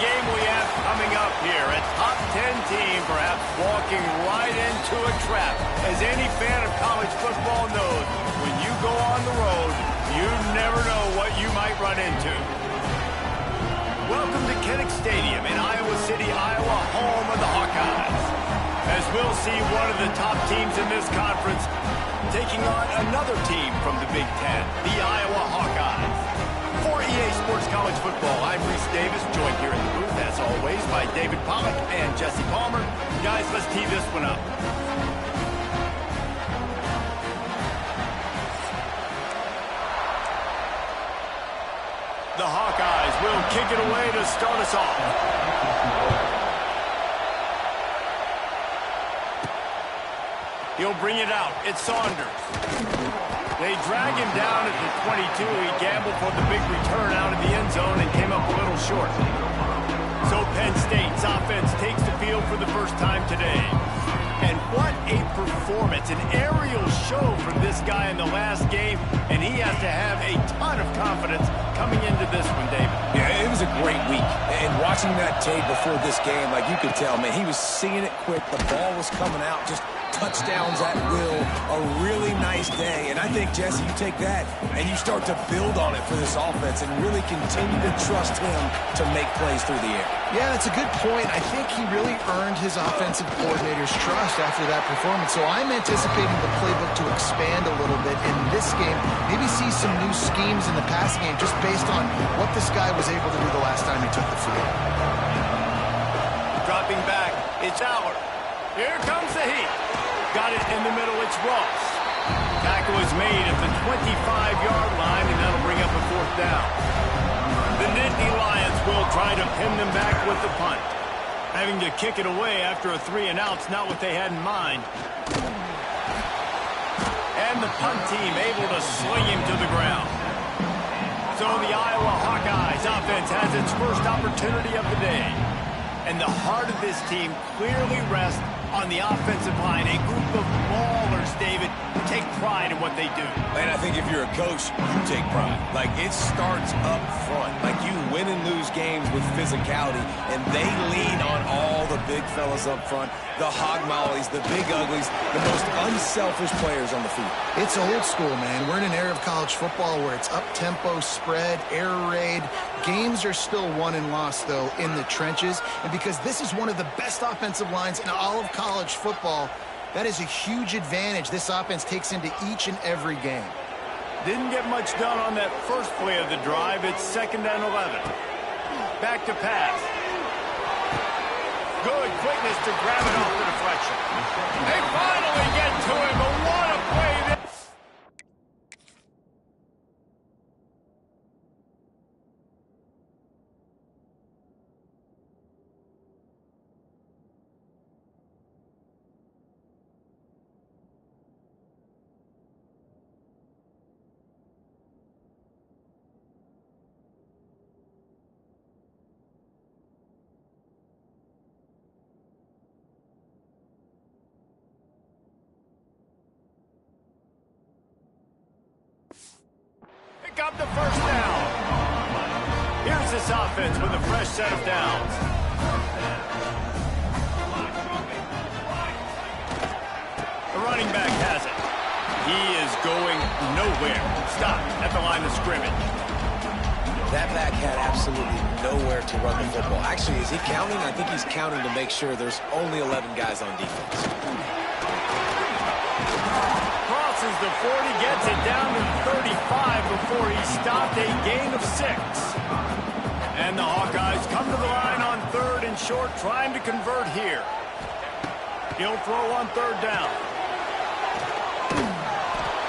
game we have coming up here. A top 10 team perhaps walking right into a trap. As any fan of college football knows, when you go on the road, you never know what you might run into. Welcome to Kinnick Stadium in Iowa City, Iowa, home of the Hawkeyes. As we'll see one of the top teams in this conference taking on another team from the Big Ten, the Iowa Hawkeyes. For EA Sports College Football, I'm Reese Davis, joined here in the booth, as always, by David Pollack and Jesse Palmer. Guys, let's tee this one up. The Hawkeyes will kick it away to start us off. He'll bring it out. It's Saunders. They drag him down at the 22. He gambled for the big return out of the end zone and came up a little short. So Penn State's offense takes the field for the first time today. And what a performance. An aerial show from this guy in the last game. And he has to have a ton of confidence coming into this one, David. Yeah, it was a great week. And watching that tape before this game, like you could tell, man, he was seeing it quick. The ball was coming out, just touchdowns at will. A really nice day. And I think, Jesse, you take that and you start to build on it for this offense and really continue to trust him to make plays through the air. Yeah, that's a good point. I think he really earned his offensive coordinator's trust after that performance. So I'm anticipating the playbook to expand a little bit in this game. Maybe see some new schemes in the passing game just based on what this guy was able to do the last time he took the field. Dropping back, it's Allard. Here comes the heat. Got it in the middle, it's Ross. Tackle is made at the 25-yard line, and that'll bring up a fourth down. The Nittany Lions will try to pin them back with the punt. Having to kick it away after a 3-and-out's not what they had in mind. And the punt team able to sling him to the ground. So the Iowa Hawkeyes offense has its first opportunity of the day. And the heart of this team clearly rests on the offensive line. A group of maulers, David, who take pride in what they do. And I think if you're a coach, you take pride. Like, it starts up front. Like, you win and lose games with physicality, and they lean on all the big fellas up front, the hog mollies, the big uglies, the most unselfish players on the field. It's old school, man. We're in an era of college football where it's up-tempo, spread, air raid. Games are still won and lost, though, in the trenches. And because this is one of the best offensive lines in all of college football, that is a huge advantage this offense takes into each and every game. Didn't get much done on that first play of the drive. It's 2nd and 11. Back to pass. Good quickness to grab it off the deflection. They finally get to him, but what a play there. Pick up the first down. Here's this offense with a fresh set of downs. The running back has it. He is going nowhere. Stopped at the line of scrimmage. That back had absolutely nowhere to run the football. Actually, is he counting? I think he's counting to make sure there's only 11 guys on defense. Crosses the 40, gets it down to 35 before he stopped, a gain of 6. And the Hawkeyes come to the line on 3rd and short, trying to convert here. He'll throw on 3rd down.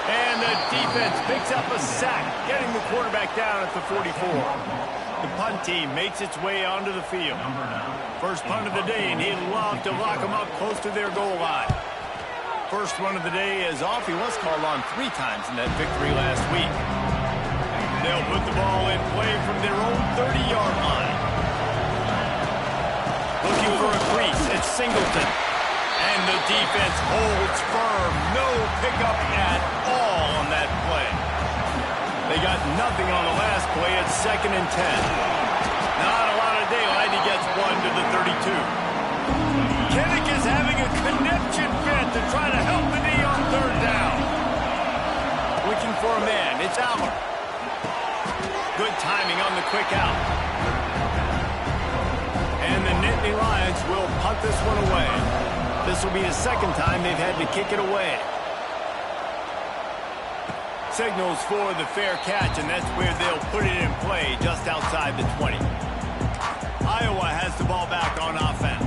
And the defense picks up a sack, getting the quarterback down at the 44. The punt team makes its way onto the field. First punt of the day, and he'd love to lock them up close to their goal line. First one of the day is off. He was called on 3 times in that victory last week. They'll put the ball in play from their own 30-yard line. Looking for a crease. It's Singleton. And the defense holds firm. No pickup at all on that play. They got nothing on the last play. It's 2nd and 10. Not a lot of daylight to get try to help the knee on third down. Looking for a man. It's Aller. Good timing on the quick out. And the Nittany Lions will punt this one away. This will be the second time they've had to kick it away. Signals for the fair catch, and that's where they'll put it in play, just outside the 20. Iowa has the ball back on offense.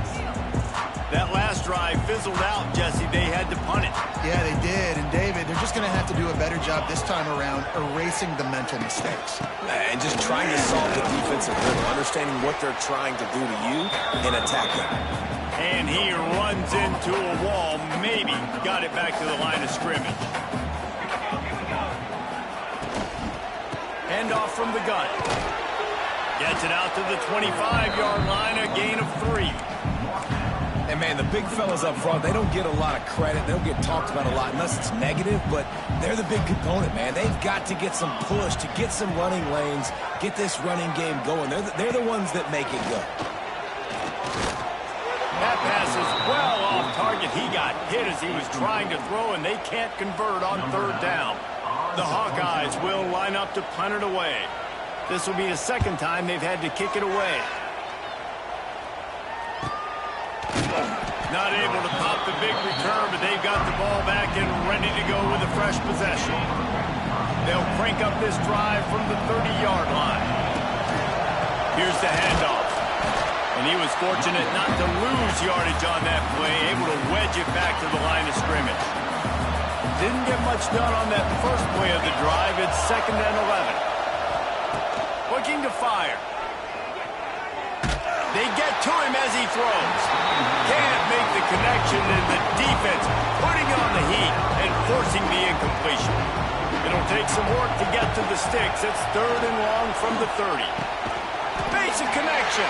That last drive fizzled out, Jesse. They had to punt it. Yeah, they did. And, David, they're just going to have to do a better job this time around erasing the mental mistakes. And just trying to solve the defensive riddle, understanding what they're trying to do to you and attacking. And he runs into a wall. Maybe got it back to the line of scrimmage. Handoff from the gun. Gets it out to the 25-yard line, a gain of 3. And, man, the big fellas up front, they don't get a lot of credit. They don't get talked about a lot unless it's negative, but they're the big component, man. They've got to get some push, to get some running lanes, get this running game going. They're the ones that make it go. That pass is well off target. He got hit as he was trying to throw, and they can't convert on third down. The Hawkeyes will line up to punt it away. This will be the second time they've had to kick it away. Not able to pop the big return, but they've got the ball back and ready to go with a fresh possession. They'll crank up this drive from the 30-yard line. Here's the handoff. And he was fortunate not to lose yardage on that play, able to wedge it back to the line of scrimmage. Didn't get much done on that first play of the drive. It's 2nd and 11. Looking to fire. They get to him as he throws. Can't make the connection, and the defense putting on the heat and forcing the incompletion. It'll take some work to get to the sticks. It's 3rd and long from the 30. Basic connection.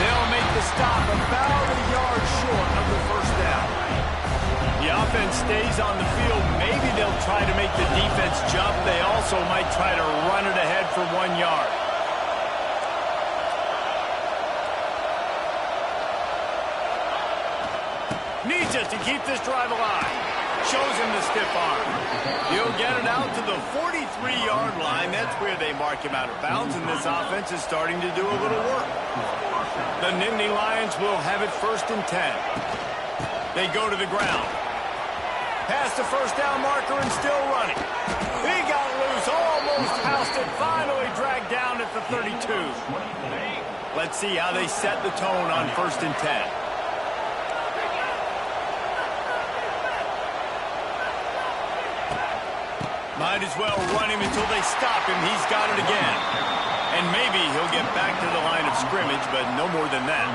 They'll make the stop about a yard short of the first down. The offense stays on the field. Maybe they'll try to make the defense jump. They also might try to run it ahead for 1 yard. Needs it to keep this drive alive. Shows him the stiff arm. He'll get it out to the 43-yard line. That's where they mark him out of bounds, and this offense is starting to do a little work. The Nittany Lions will have it 1st and 10. They go to the ground. Past the first down marker and still running. He got loose, almost housed it, finally dragged down at the 32. Let's see how they set the tone on 1st and 10. Might as well run him until they stop him. He's got it again. And maybe he'll get back to the line of scrimmage, but no more than that.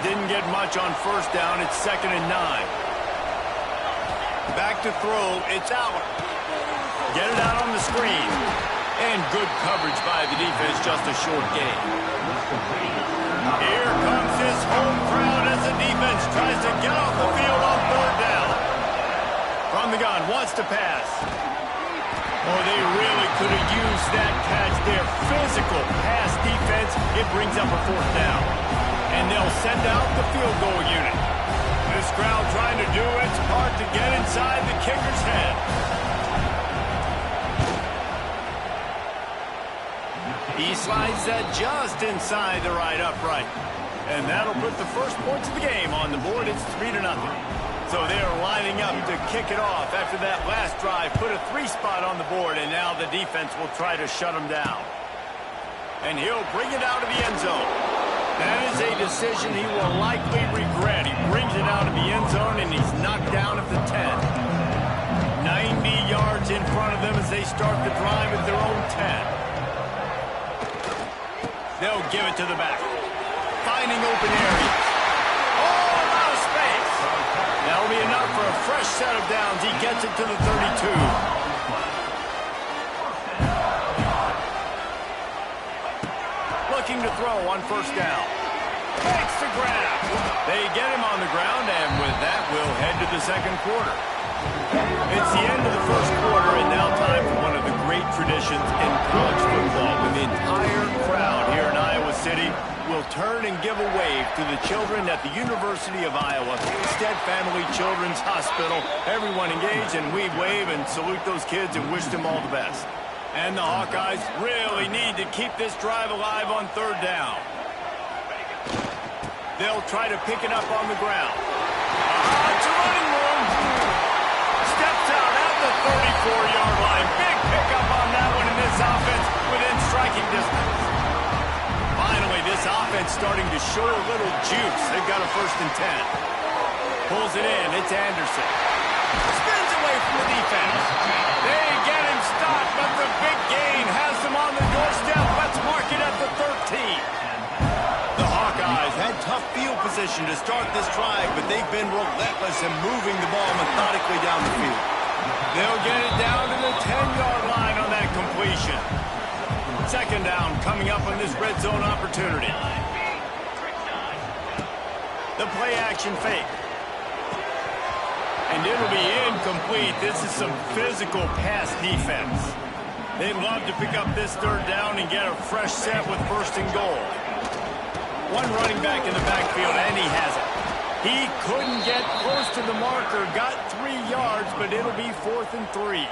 Didn't get much on first down. It's 2nd and 9. Back to throw. It's Aller. Get it out on the screen. And good coverage by the defense. Just a short gain. Here comes his home crowd as the defense tries to get off the field on third down. From the gun. Wants to pass. Oh, they really could have used that catch there. Physical pass defense. It brings up a 4th down. And they'll send out the field goal unit. This crowd trying to do its part to get inside the kicker's head. He slides that just inside the right upright. And that'll put the first points of the game on the board. It's 3-0. So they're lining up to kick it off after that last drive. Put a 3 spot on the board, and now the defense will try to shut them down. And he'll bring it out of the end zone. That is a decision he will likely regret. He brings it out of the end zone, and he's knocked down at the 10. 90 yards in front of them as they start the drive at their own 10. They'll give it to the back. Finding open areas. That'll be enough for a fresh set of downs. He gets it to the 32. Looking to throw on first down. Makes the grab. They get him on the ground, and with that, we'll head to the second quarter. It's the end of the first quarter, and now time for one of the great traditions in college football, with the entire crowd here in Iowa City will turn and give a wave to the children at the University of Iowa Stead Family Children's Hospital. Everyone engaged, and we wave and salute those kids and wish them all the best. And the Hawkeyes really need to keep this drive alive on third down. They'll try to pick it up on the ground. It's a running room. Steps out at the 34-yard line. Big pickup on that one in this offense within striking distance. Finally, this offense starting to show a little juice. They've got a 1st and 10. Pulls it in. It's Anderson. Spins away from the defense. They get him stopped, but the big gain has them on the doorstep. Let's mark it at the 13. The Hawkeyes had tough field position to start this drive, but they've been relentless in moving the ball methodically down the field. They'll get it down to the 10-yard line on that completion. 2nd down coming up on this red zone opportunity. The play action fake. And it'll be incomplete. This is some physical pass defense. They'd love to pick up this 3rd down and get a fresh set with 1st and goal. One running back in the backfield, and he has it. He couldn't get close to the marker, got 3 yards, but it'll be 4th and 3.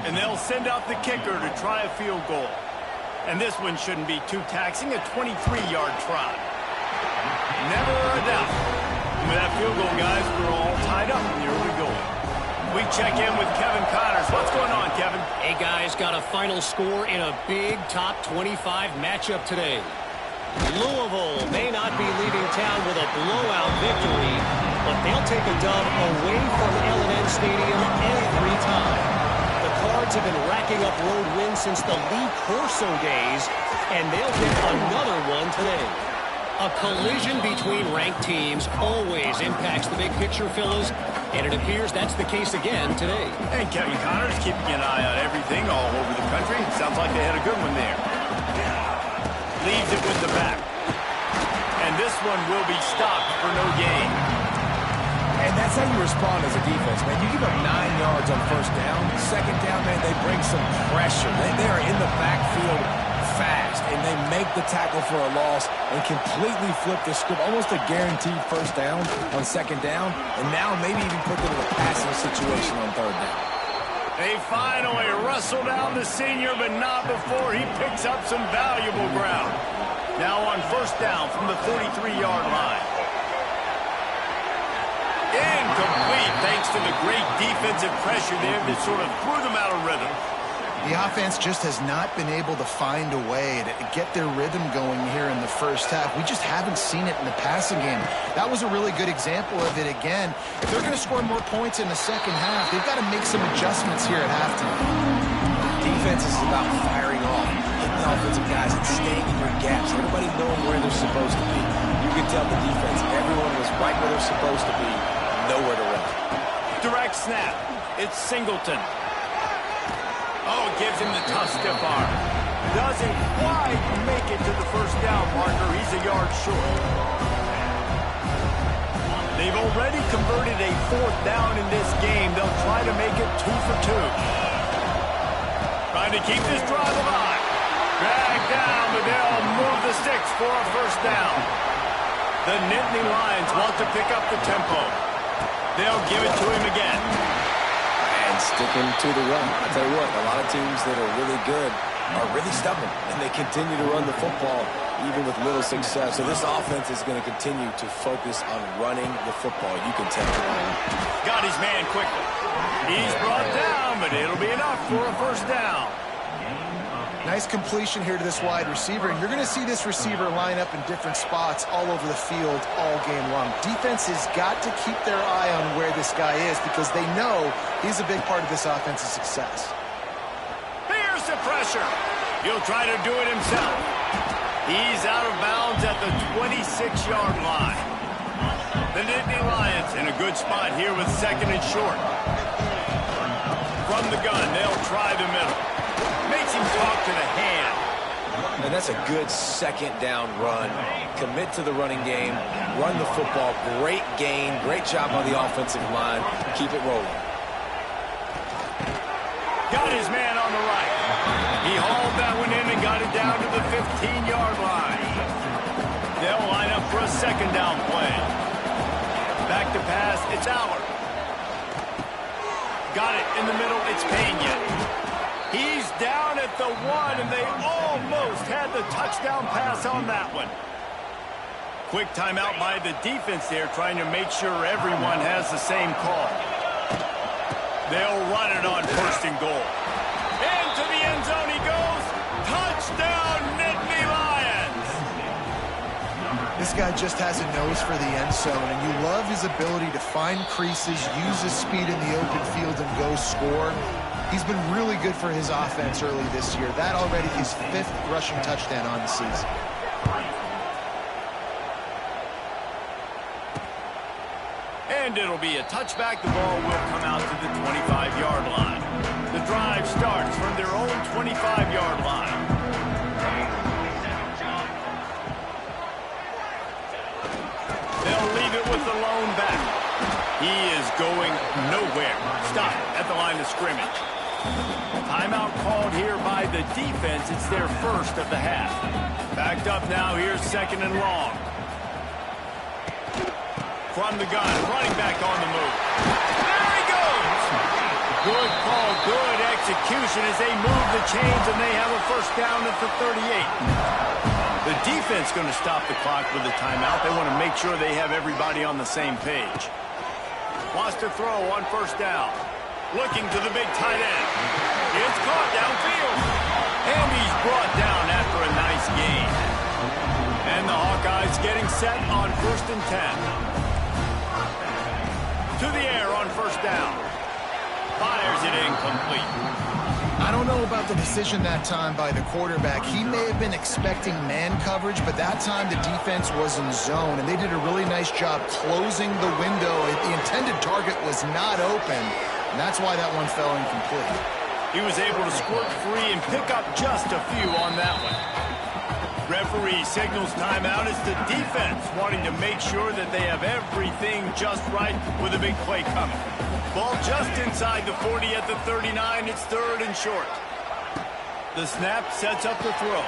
And they'll send out the kicker to try a field goal. And this one shouldn't be too taxing, a 23-yard try. Never a doubt. And with that field goal, guys, we're all tied up, and here we go. We check in with Kevin Connors. What's going on, Kevin? Hey, guys, got a final score in a big top 25 matchup today. Louisville may not be leaving town with a blowout victory, but they'll take a dub away from L&N Stadium every time. The Cards have been racking up road wins since the Lee Corso days, and they'll get another one today. A collision between ranked teams always impacts the big picture, fellas, and it appears that's the case again today. And Kevin Connors keeping an eye on everything all over the country. Sounds like they had a good one there. Leaves it with the back. And this one will be stopped for no gain. And that's how you respond as a defense, man. You give up 9 yards on 1st down. 2nd down, man, they bring some pressure. They are in the backfield fast, and they make the tackle for a loss and completely flip the script. Almost a guaranteed 1st down on 2nd down, and now maybe even put them in a passing situation on 3rd down. They finally wrestle down the senior, but not before he picks up some valuable ground. Now on 1st down from the 43-yard line. Incomplete thanks to the great defensive pressure there that sort of threw them out of rhythm. The offense just has not been able to find a way to get their rhythm going here in the 1st half. We just haven't seen it in the passing game. That was a really good example of it again. If they're going to score more points in the 2nd half, they've got to make some adjustments here at halftime. Defense is about firing off, hitting the offensive guys and staying in your gaps. Everybody knowing where they're supposed to be. You can tell the defense, everyone was right where they're supposed to be, nowhere to run. Direct snap. It's Singleton. Oh, gives him the tough stiff arm. Doesn't quite make it to the 1st down marker. He's a yard short. They've already converted a 4th down in this game. They'll try to make it 2 for 2. Trying to keep this drive alive. Drag down, but they'll move the sticks for a 1st down. The Nittany Lions want to pick up the tempo. They'll give it to him again. And sticking to the run. I tell you what, a lot of teams that are really good are really stubborn, and they continue to run the football even with little success. So this offense is going to continue to focus on running the football. You can tell. Got his man quickly. He's brought down, but it'll be enough for a 1st down. Nice completion here to this wide receiver, and you're going to see this receiver line up in different spots all over the field all game long. Defense has got to keep their eye on where this guy is because they know he's a big part of this offense's success. Here's the pressure. He'll try to do it himself. He's out of bounds at the 26-yard line. The Nittany Lions in a good spot here with 2nd and short. From the gun, they'll try the middle. Makes him talk to the hand. And that's a good 2nd down run. Commit to the running game. Run the football. Great gain. Great job on the offensive line. Keep it rolling. Got his man on the right. He hauled that one in and got it down to the 15-yard line. a second down play. Back to pass, it's Aller. Got it in the middle, it's Pena. He's down at the 1, and they almost had the touchdown pass on that one. Quick timeout by the defense there, trying to make sure everyone has the same call. They'll run it on 1st and goal. Into the end zone he goes. Touchdown, Nittany Lions! This guy just has a nose for the end zone, and you love his ability to find creases, use his speed in the open field, and go score. He's been really good for his offense early this year. That already his 5th rushing touchdown on the season. And it'll be a touchback. The ball will come out to the 25-yard line. The drive starts from their own 25-yard line. They'll leave it with the lone back. He is going nowhere. Stop at the line of scrimmage. Timeout called here by the defense. It's their first of the half. Backed up now. Here's 2nd and long. From the gun, running back on the move. There he goes! Good call, good execution as they move the chains, and they have a 1st down at the 38. The defense going to stop the clock with a timeout. They want to make sure they have everybody on the same page. Wants to throw on 1st down. Looking to the big tight end. It's caught downfield. And he's brought down after a nice gain. And the Hawkeyes getting set on 1st and 10. To the air on 1st down. Fires it incomplete. I don't know about the decision that time by the quarterback. He may have been expecting man coverage, but that time the defense was in zone, and they did a really nice job closing the window. The intended target was not open, and that's why that one fell incomplete. He was able to squirt free and pick up just a few on that one. Referee signals timeout. It's the defense wanting to make sure that they have everything just right with a big play coming. Ball just inside the 40 at the 39. It's 3rd and short. The snap sets up the throw.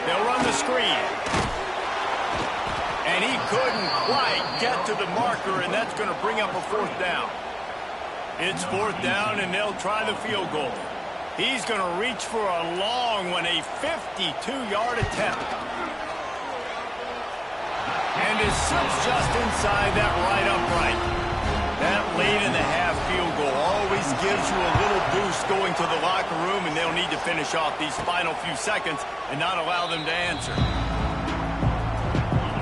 They'll run the screen. And he couldn't quite get to the marker, and that's going to bring up a 4th down. It's 4th down, and they'll try the field goal. He's going to reach for a long one, a 52-yard attempt. And it sits just inside that right upright. That late in the half field goal always gives you a little boost going to the locker room, and they'll need to finish off these final few seconds and not allow them to answer.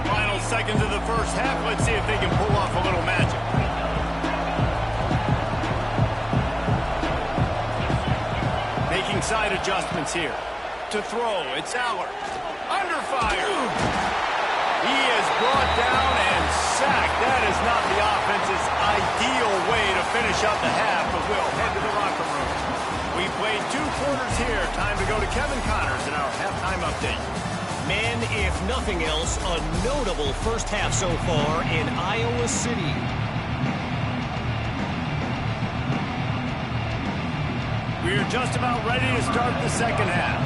Final seconds of the 1st half. Let's see if they can pull off a little magic. Making side adjustments here. To throw, it's Aller. Under fire. He is brought down and sacked. That is not the offense's ideal way to finish out the half, but we'll head to the locker room. We played 2 quarters here. Time to go to Kevin Connors in our halftime update. Man, if nothing else, a notable 1st half so far in Iowa City. We're just about ready to start the 2nd half.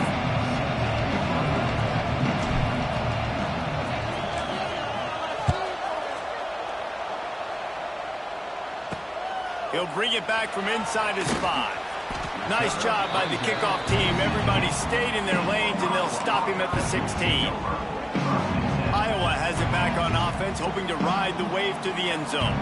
He'll bring it back from inside his 5. Nice job by the kickoff team. Everybody stayed in their lanes, and they'll stop him at the 16. Iowa has it back on offense, hoping to ride the wave to the end zone.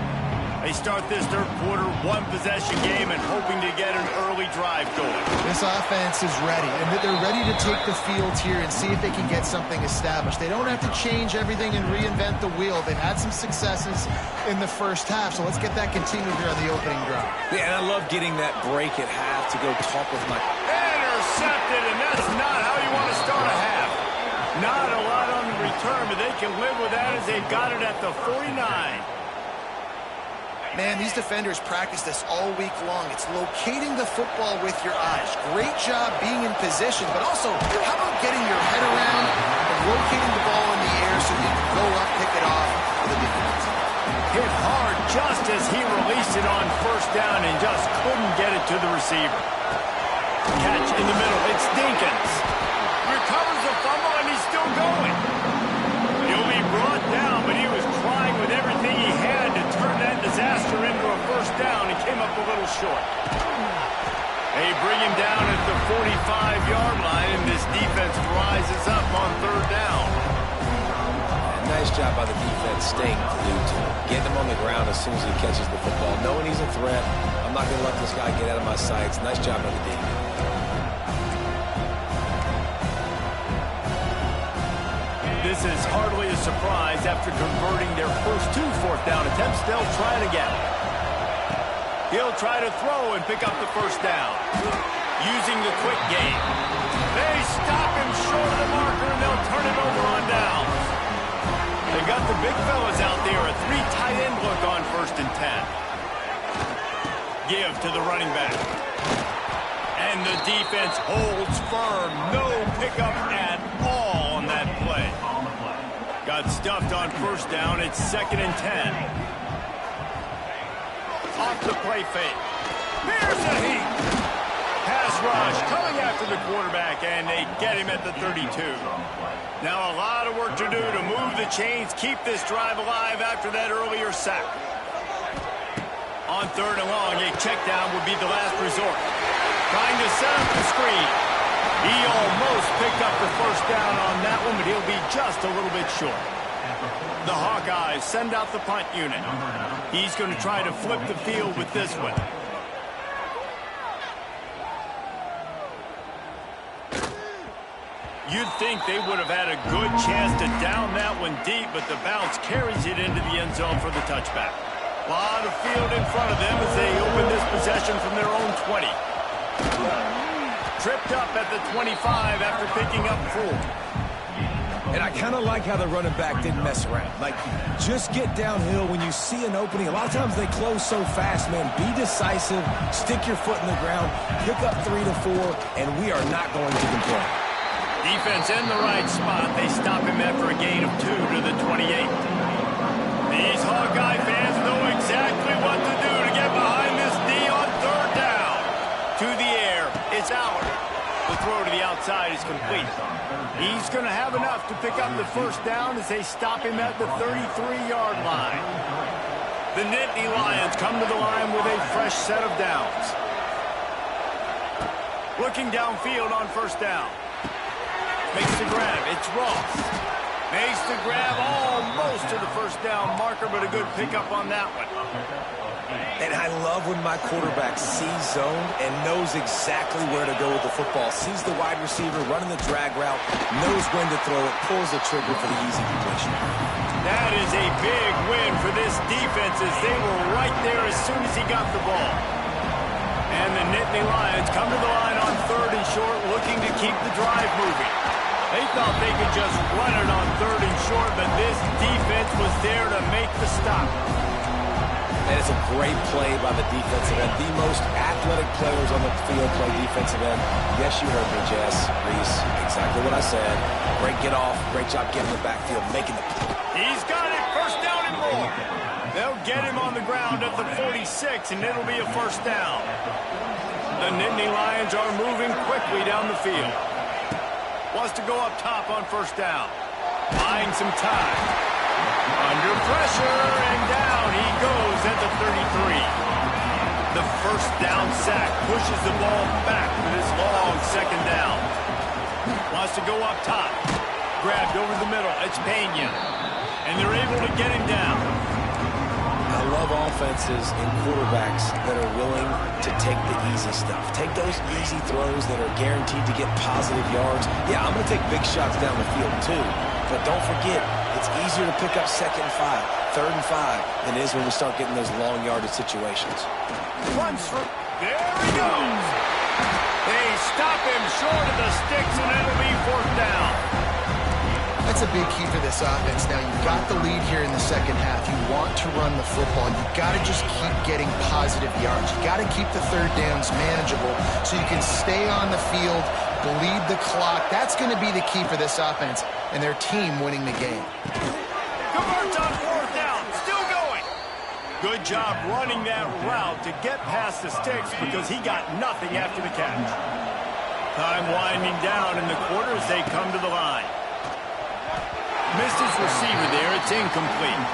They start this 3rd quarter, 1-possession game, and hoping to get an early drive going. This offense is ready, and they're ready to take the field here and see if they can get something established. They don't have to change everything and reinvent the wheel. They've had some successes in the 1st half, so let's get that continued here on the opening drive. Yeah, and I love getting that break at half to go talk with my... Intercepted, and that's not how you want to start a half. Not a lot on the return, but they can live with that as they've got it at the 49. Man, these defenders practice this all week long. It's locating the football with your eyes. Great job being in position, but also, how about getting your head around and locating the ball in the air so you can go up, pick it off for the defense. Hit hard just as he released it on 1st down and just couldn't get it to the receiver. Catch in the middle. It's Dinkins. Recovers the fumble, and he's still going. He'll be brought down, but he short. They bring him down at the 45-yard line, and this defense rises up on third down. Nice job by the defense staying glued to him. Getting him on the ground as soon as he catches the football. Knowing he's a threat, I'm not going to let this guy get out of my sights. Nice job by the defense. This is hardly a surprise after converting their first 2 fourth-down attempts. They'll try it again. He'll try to throw and pick up the first down. Using the quick game. They stop him short of the marker, and they'll turn it over on downs. They got the big fellas out there. A 3 tight end look on 1st and 10. Give to the running back. And the defense holds firm. No pickup at all on that play. Got stuffed on 1st down. It's 2nd and 10. Off the play fake. Here's a heat. Pass rush coming after the quarterback, and they get him at the 32. Now a lot of work to do to move the chains, keep this drive alive after that earlier sack. On 3rd and long, a check down would be the last resort. Trying to set up the screen. He almost picked up the 1st down on that one, but he'll be just a little bit short. The Hawkeyes send out the punt unit. He's going to try to flip the field with this one. You'd think they would have had a good chance to down that one deep, but the bounce carries it into the end zone for the touchback. A lot of field in front of them as they open this possession from their own 20. Tripped up at the 25 after picking up 4. And I kind of like how the running back didn't mess around. Like, just get downhill when you see an opening. A lot of times they close so fast, man. Be decisive, stick your foot in the ground, pick up 3 to 4, and we are not going to complain. Defense in the right spot. They stop him after a gain of 2 to the 28. These Hawkeye fans know exactly what to do to get behind this D on 3rd down. To the air. It's Allard. The throw to the outside is complete. He's going to have enough to pick up the 1st down as they stop him at the 33-yard line. The Nittany Lions come to the line with a fresh set of downs. Looking downfield on 1st down. Makes the grab. It's Ross. Makes the grab almost to the 1st down marker, but a good pickup on that one. And I love when my quarterback sees zone and knows exactly where to go with the football. Sees the wide receiver running the drag route, knows when to throw it, pulls the trigger for the easy completion. That is a big win for this defense as they were right there as soon as he got the ball. And the Nittany Lions come to the line on 3rd and short, looking to keep the drive moving. They thought they could just run it on 3rd and short, but this defense was there to make the stop. And it's a great play by the defensive end. The most athletic players on the field play defensive end. Yes, you heard me, Jess, Reese. Exactly what I said. Great get off. Great job getting the backfield, making the play. He's got it. 1st down and more. They'll get him on the ground at the 46, and it'll be a 1st down. The Nittany Lions are moving quickly down the field. Wants to go up top on 1st down. Buying some time. Under pressure, and down he goes at the 33. The 1st down sack pushes the ball back for this long 2nd down. Wants to go up top. Grabbed over the middle. It's Pena. And they're able to get him down. I love offenses and quarterbacks that are willing to take the easy stuff. Take those easy throws that are guaranteed to get positive yards. Yeah, I'm going to take big shots down the field too. But don't forget, it's easier to pick up 2nd and 5, 3rd and 5 than it is when we start getting those long yardage situations. Runs for... There he goes! They stop him short of the sticks, and it'll be 4th down. That's a big key for this offense. Now, you've got the lead here in the 2nd half. You want to run the football. You've got to just keep getting positive yards. You've got to keep the 3rd downs manageable so you can stay on the field, bleed the clock. That's going to be the key for this offense and their team winning the game. Converts on 4th down. Still going. Good job running that route to get past the sticks because he got nothing after the catch. Time winding down in the quarter as they come to the line. Missed his receiver there. It's incomplete.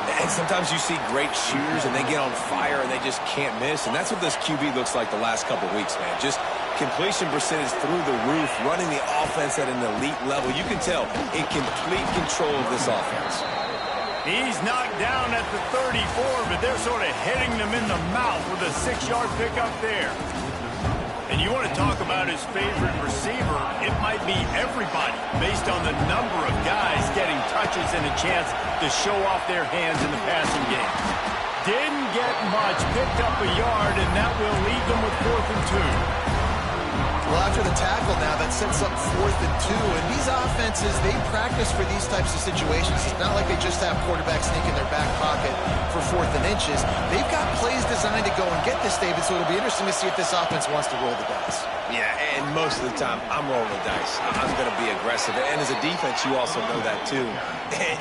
And sometimes you see great shooters, and they get on fire, and they just can't miss. And that's what this QB looks like the last couple weeks, man. Just completion percentage through the roof, running the offense at an elite level. You can tell in complete control of this offense. He's knocked down at the 34, but they're sort of hitting them in the mouth with a 6-yard pickup there. And you want to talk about his favorite receiver, it might be everybody based on the number of guys getting touches and a chance to show off their hands in the passing game. Didn't get much, picked up a yard, and that will leave them with 4th and 2. Well, after the tackle now, that sets up 4th and 2. And these offenses, they practice for these types of situations. It's not like they just have quarterbacks sneak in their back pocket for 4th and inches. They've got plays designed to go and get this, David, so it'll be interesting to see if this offense wants to roll the dice. Yeah, and most of the time, I'm rolling the dice. I'm going to be aggressive. And as a defense, you also know that too.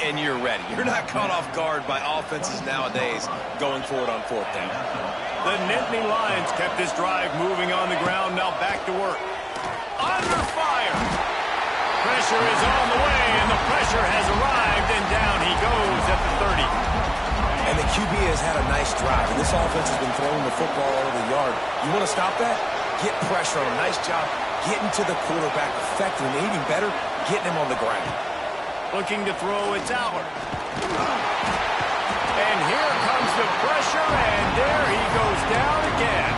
And you're ready. You're not caught off guard by offenses nowadays going for it on 4th down. The Nittany Lions kept this drive moving on the ground. Now back to work. Under fire. Pressure is on the way, and the pressure has arrived, and down he goes at the 30. And the QB has had a nice drive, and this offense has been throwing the football all over the yard. You want to stop that? Get pressure on him. Nice job getting to the quarterback effectively, and even better, getting him on the ground. Looking to throw, it's Aller. And here comes the pressure, and there he goes down again.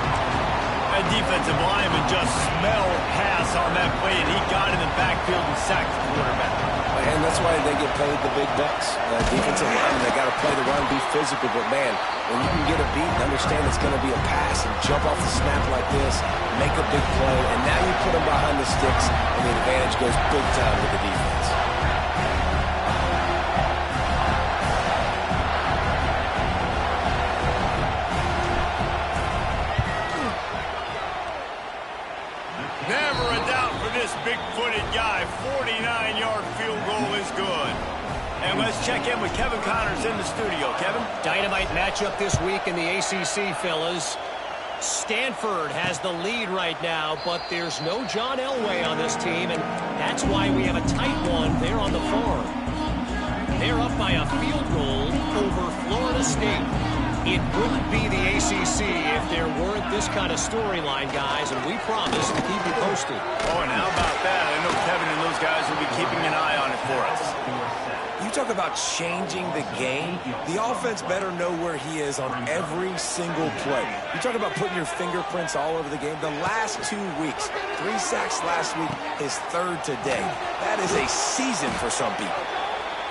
A defensive lineman just smelled pass on that play, and he got in the backfield and sacked the quarterback. And that's why they get paid the big bucks. Defensive linemen, they got to play the run, be physical. But, man, when you can get a beat and understand it's going to be a pass and jump off the snap like this, make a big play, and now you put them behind the sticks, and the advantage goes big time with the defense. Never a doubt for this big-footed guy. 49-yard field goal is good. And let's check in with Kevin Connors in the studio. Kevin? Dynamite matchup this week in the ACC, fellas. Stanford has the lead right now, but there's no John Elway on this team, and that's why we have a tight one there on the farm. They're up by a field goal over Florida State. It wouldn't be the ACC if there weren't this kind of storyline, guys, and we promise to keep you posted. Oh, and how about that? I know Kevin and those guys will be keeping an eye on it for us. You talk about changing the game. The offense better know where he is on every single play. You talk about putting your fingerprints all over the game. The last 2 weeks, 3 sacks last week, his 3rd today. That is a season for some people.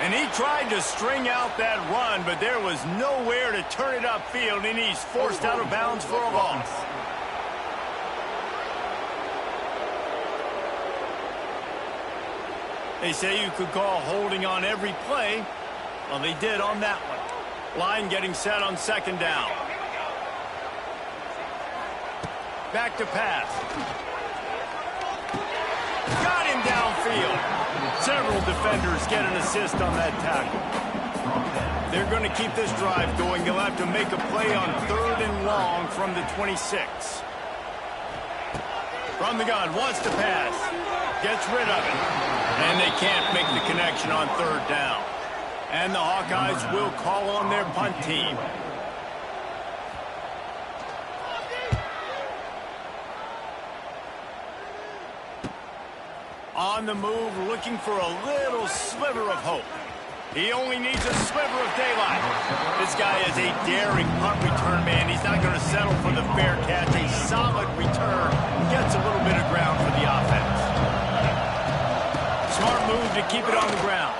And he tried to string out that run, but there was nowhere to turn it upfield, and he's forced out of bounds for a loss. They say you could call holding on every play. Well, they did on that one. Line getting set on 2nd down. Back to pass. Got him downfield. Several defenders get an assist on that tackle. They're going to keep this drive going. They'll have to make a play on 3rd and long from the 26. From the gun, wants to pass. Gets rid of it. And they can't make the connection on 3rd down. And the Hawkeyes will call on their punt team. On the move, looking for a little sliver of hope. He only needs a sliver of daylight. This guy is a daring punt return man. He's not going to settle for the fair catch. A solid return gets a little bit of ground for the offense. Smart move to keep it on the ground.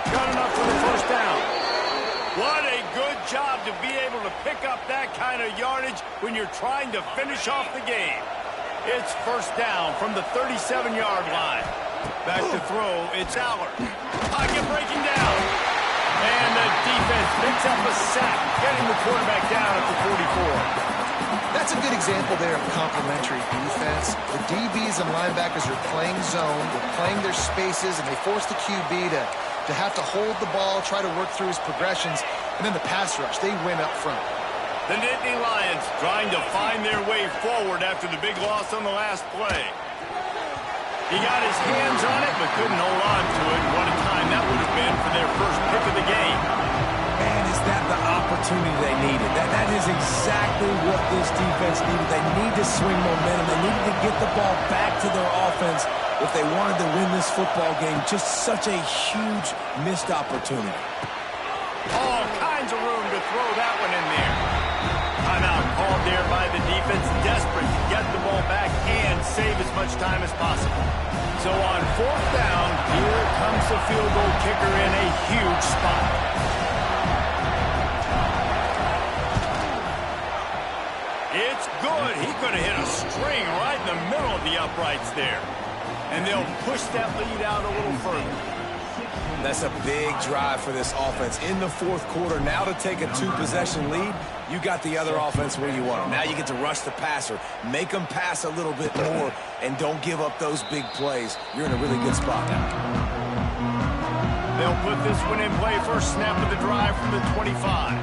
Got enough for the 1st down. What a good job to be able to pick up that kind of yardage when you're trying to finish off the game. It's 1st down from the 37-yard line. Back to throw, it's Aller. Pocket breaking down. And the defense picks up a sack, getting the quarterback down at the 44. That's a good example there of complementary defense. The DBs and linebackers are playing zone, they're playing their spaces, and they force the QB to have to hold the ball, try to work through his progressions, and then the pass rush, they win up front. The Nittany Lions trying to find their way forward after the big loss on the last play. He got his hands on it, but couldn't hold on to it. What a time that would have been for their first pick of the game. Man, is that opportunity they needed. That is exactly what this defense needed. They need to swing momentum. They needed to get the ball back to their offense if they wanted to win this football game. Just such a huge missed opportunity. All kinds of room to throw that one in there. Timeout called there by the defense, desperate to get the ball back and save as much time as possible. So on 4th down, here comes the field goal kicker in a huge spot. It's good. He could have hit a string right in the middle of the uprights there. And they'll push that lead out a little further. That's a big drive for this offense in the 4th quarter. Now to take a 2-possession lead, you got the other offense where you want them. Now you get to rush the passer, make them pass a little bit more, and don't give up those big plays. You're in a really good spot now. They'll put this one in play. First snap of the drive from the 25.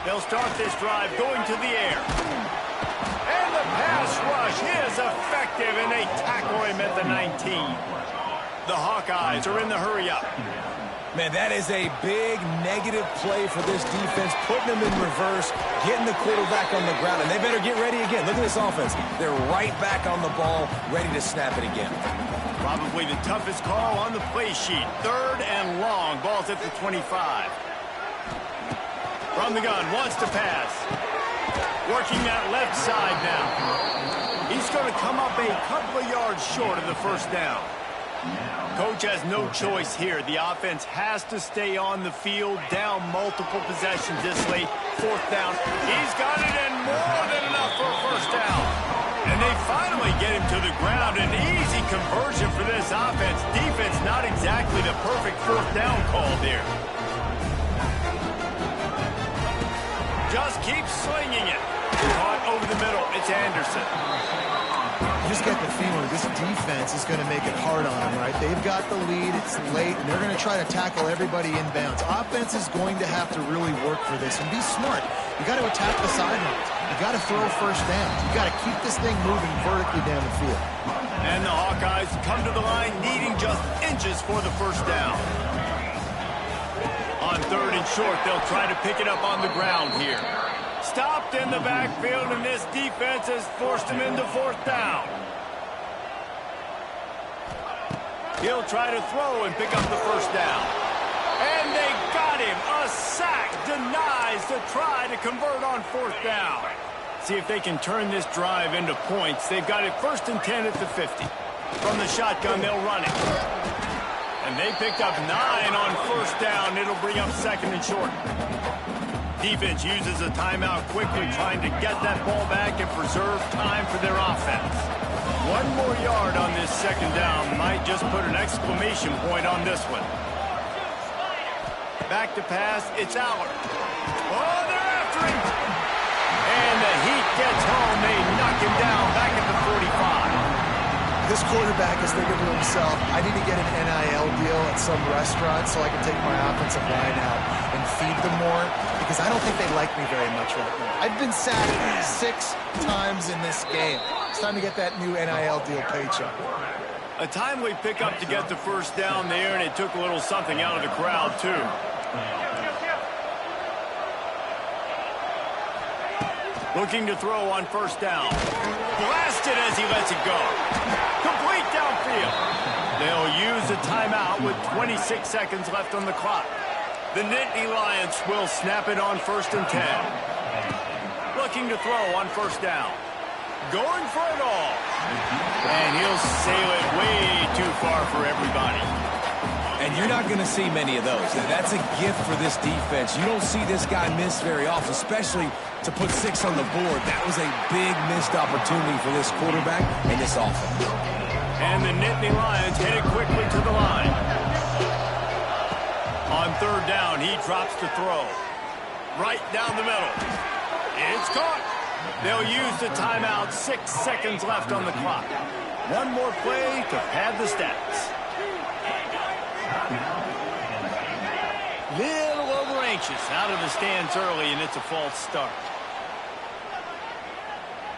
They'll start this drive going to the air. And the pass rush is effective, and they tackle him at the 19. The Hawkeyes are in the hurry-up. Man, that is a big negative play for this defense, putting them in reverse, getting the quarterback on the ground, and they better get ready again. Look at this offense. They're right back on the ball, ready to snap it again. Probably the toughest call on the play sheet. 3rd and long. Ball's at the 25. From the gun, wants to pass. Working that left side now. He's going to come up a couple of yards short of the first down. Coach has no choice here. The offense has to stay on the field, down multiple possessions this late. 4th down. He's got it, and more than enough for a first down. And they finally get him to the ground. An easy conversion for this offense. Defense not exactly the perfect 4th down call there. Just keep slinging it. Caught over the middle. It's Anderson. You just get the feeling this defense is going to make it hard on them, right? They've got the lead. It's late, and they're going to try to tackle everybody inbounds. Offense is going to have to really work for this and be smart. You got to attack the sidelines. You got to throw first down. You got to keep this thing moving vertically down the field. And the Hawkeyes come to the line needing just inches for the first down. On 3rd and short, they'll try to pick it up on the ground here. Stopped in the backfield, and this defense has forced him into 4th down. He'll try to throw and pick up the first down. And they got him. A sack denies the try to convert on 4th down. See if they can turn this drive into points. They've got it 1st and 10 at the 50. From the shotgun, they'll run it. And they picked up 9 on 1st down. It'll bring up 2nd and short. Defense uses a timeout quickly, trying to get that ball back and preserve time for their offense. 1 more yard on this 2nd down might just put an exclamation point on this one. Back to pass, it's Aller. Oh, they're after him! And the Heat gets home. They knock him down back at the 45. This quarterback is thinking to himself, I need to get an NIL deal at some restaurant so I can take my offensive line out and feed them more, because I don't think they like me very much right now. I've been sacked 6 times in this game. It's time to get that new NIL deal paycheck. A timely pickup to get the first down there, and it took a little something out of the crowd, too. Looking to throw on 1st down. Blasted as he lets it go. Complete downfield. They'll use a timeout with 26 seconds left on the clock. The Nittany Lions will snap it on 1st and 10. Looking to throw on 1st down. Going for it all. And he'll sail it way too far for everybody. And you're not going to see many of those. That's a gift for this defense. You don't see this guy miss very often, especially to put 6 on the board. That was a big missed opportunity for this quarterback and this offense. And the Nittany Lions headed quickly to the line. On 3rd down, he drops the throw. Right down the middle. It's caught. They'll use the timeout. 6 seconds left on the clock. 1 more play to pad the stats. Little over anxious out of the stands early, and it's a false start.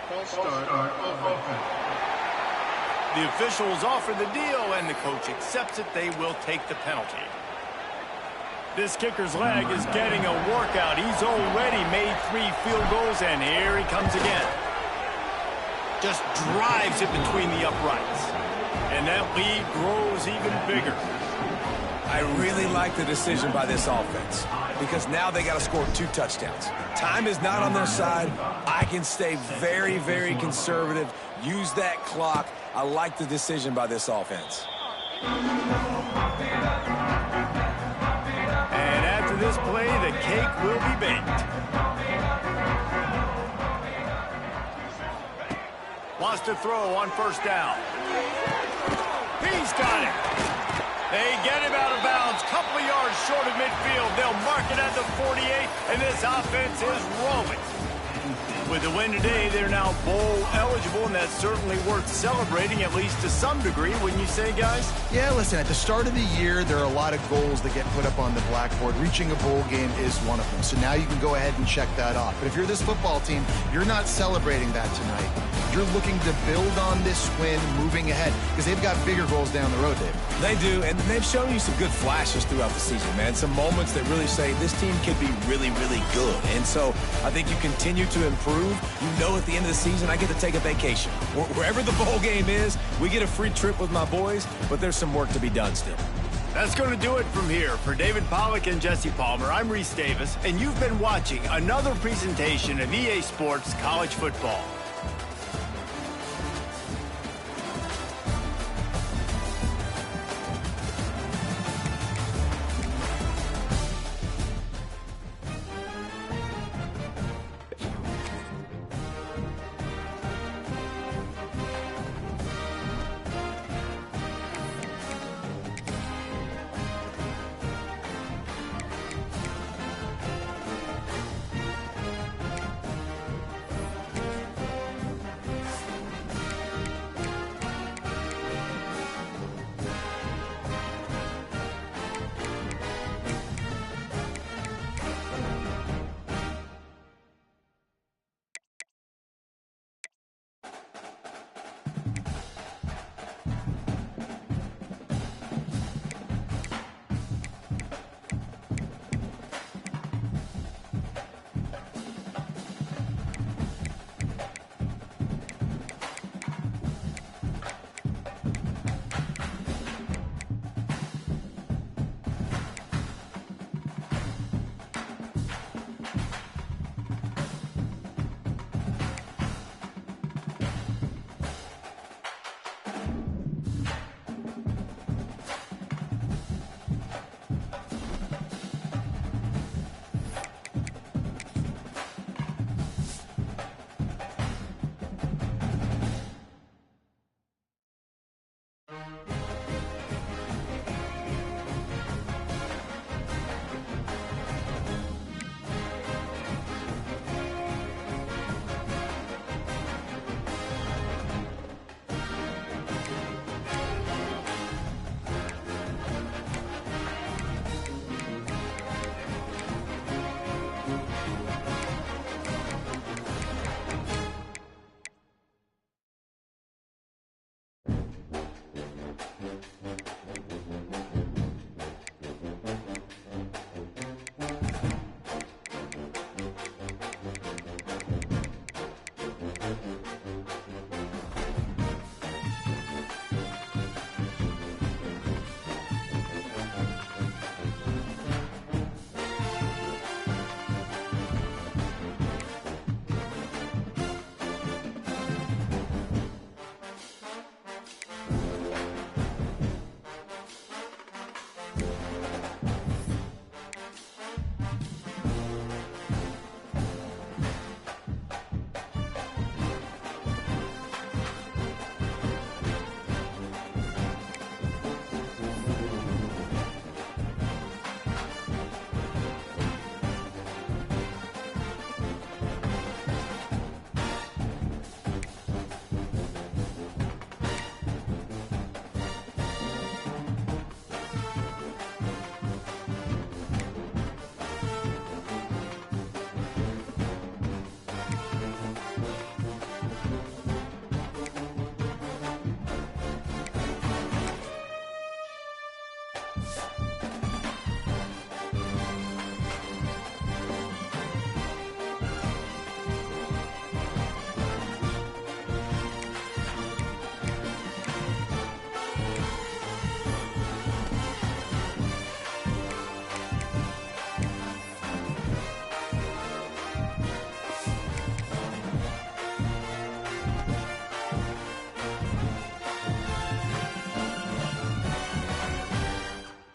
False start on offense. The officials offer the deal, and the coach accepts it. They will take the penalty. This kicker's leg is getting a workout. He's already made 3 field goals, and here he comes again. Just drives it between the uprights. And that lead grows even bigger. I really like the decision by this offense because now they got to score 2 touchdowns. Time is not on their side. I can stay very, very conservative. Use that clock. I like the decision by this offense. And after this play, the cake will be baked. Wants to throw on first down. He's got it. They get him out of bounds, couple of yards short of midfield. They'll mark it at the 48, and this offense is rolling. With the win today, they're now bowl eligible, and that's certainly worth celebrating, at least to some degree, wouldn't you say, guys? Yeah, listen, at the start of the year, there are a lot of goals that get put up on the blackboard. Reaching a bowl game is one of them. So now you can go ahead and check that off. But if you're this football team, you're not celebrating that tonight. You're looking to build on this win moving ahead because they've got bigger goals down the road, Dave. They do, and they've shown you some good flashes throughout the season, man. Some moments that really say this team could be really, really good. And so I think you continue to improve. You know at the end of the season, I get to take a vacation. Wherever the bowl game is, we get a free trip with my boys, but there's some work to be done still. That's going to do it from here. For David Pollack and Jesse Palmer, I'm Reese Davis, and you've been watching another presentation of EA Sports College Football.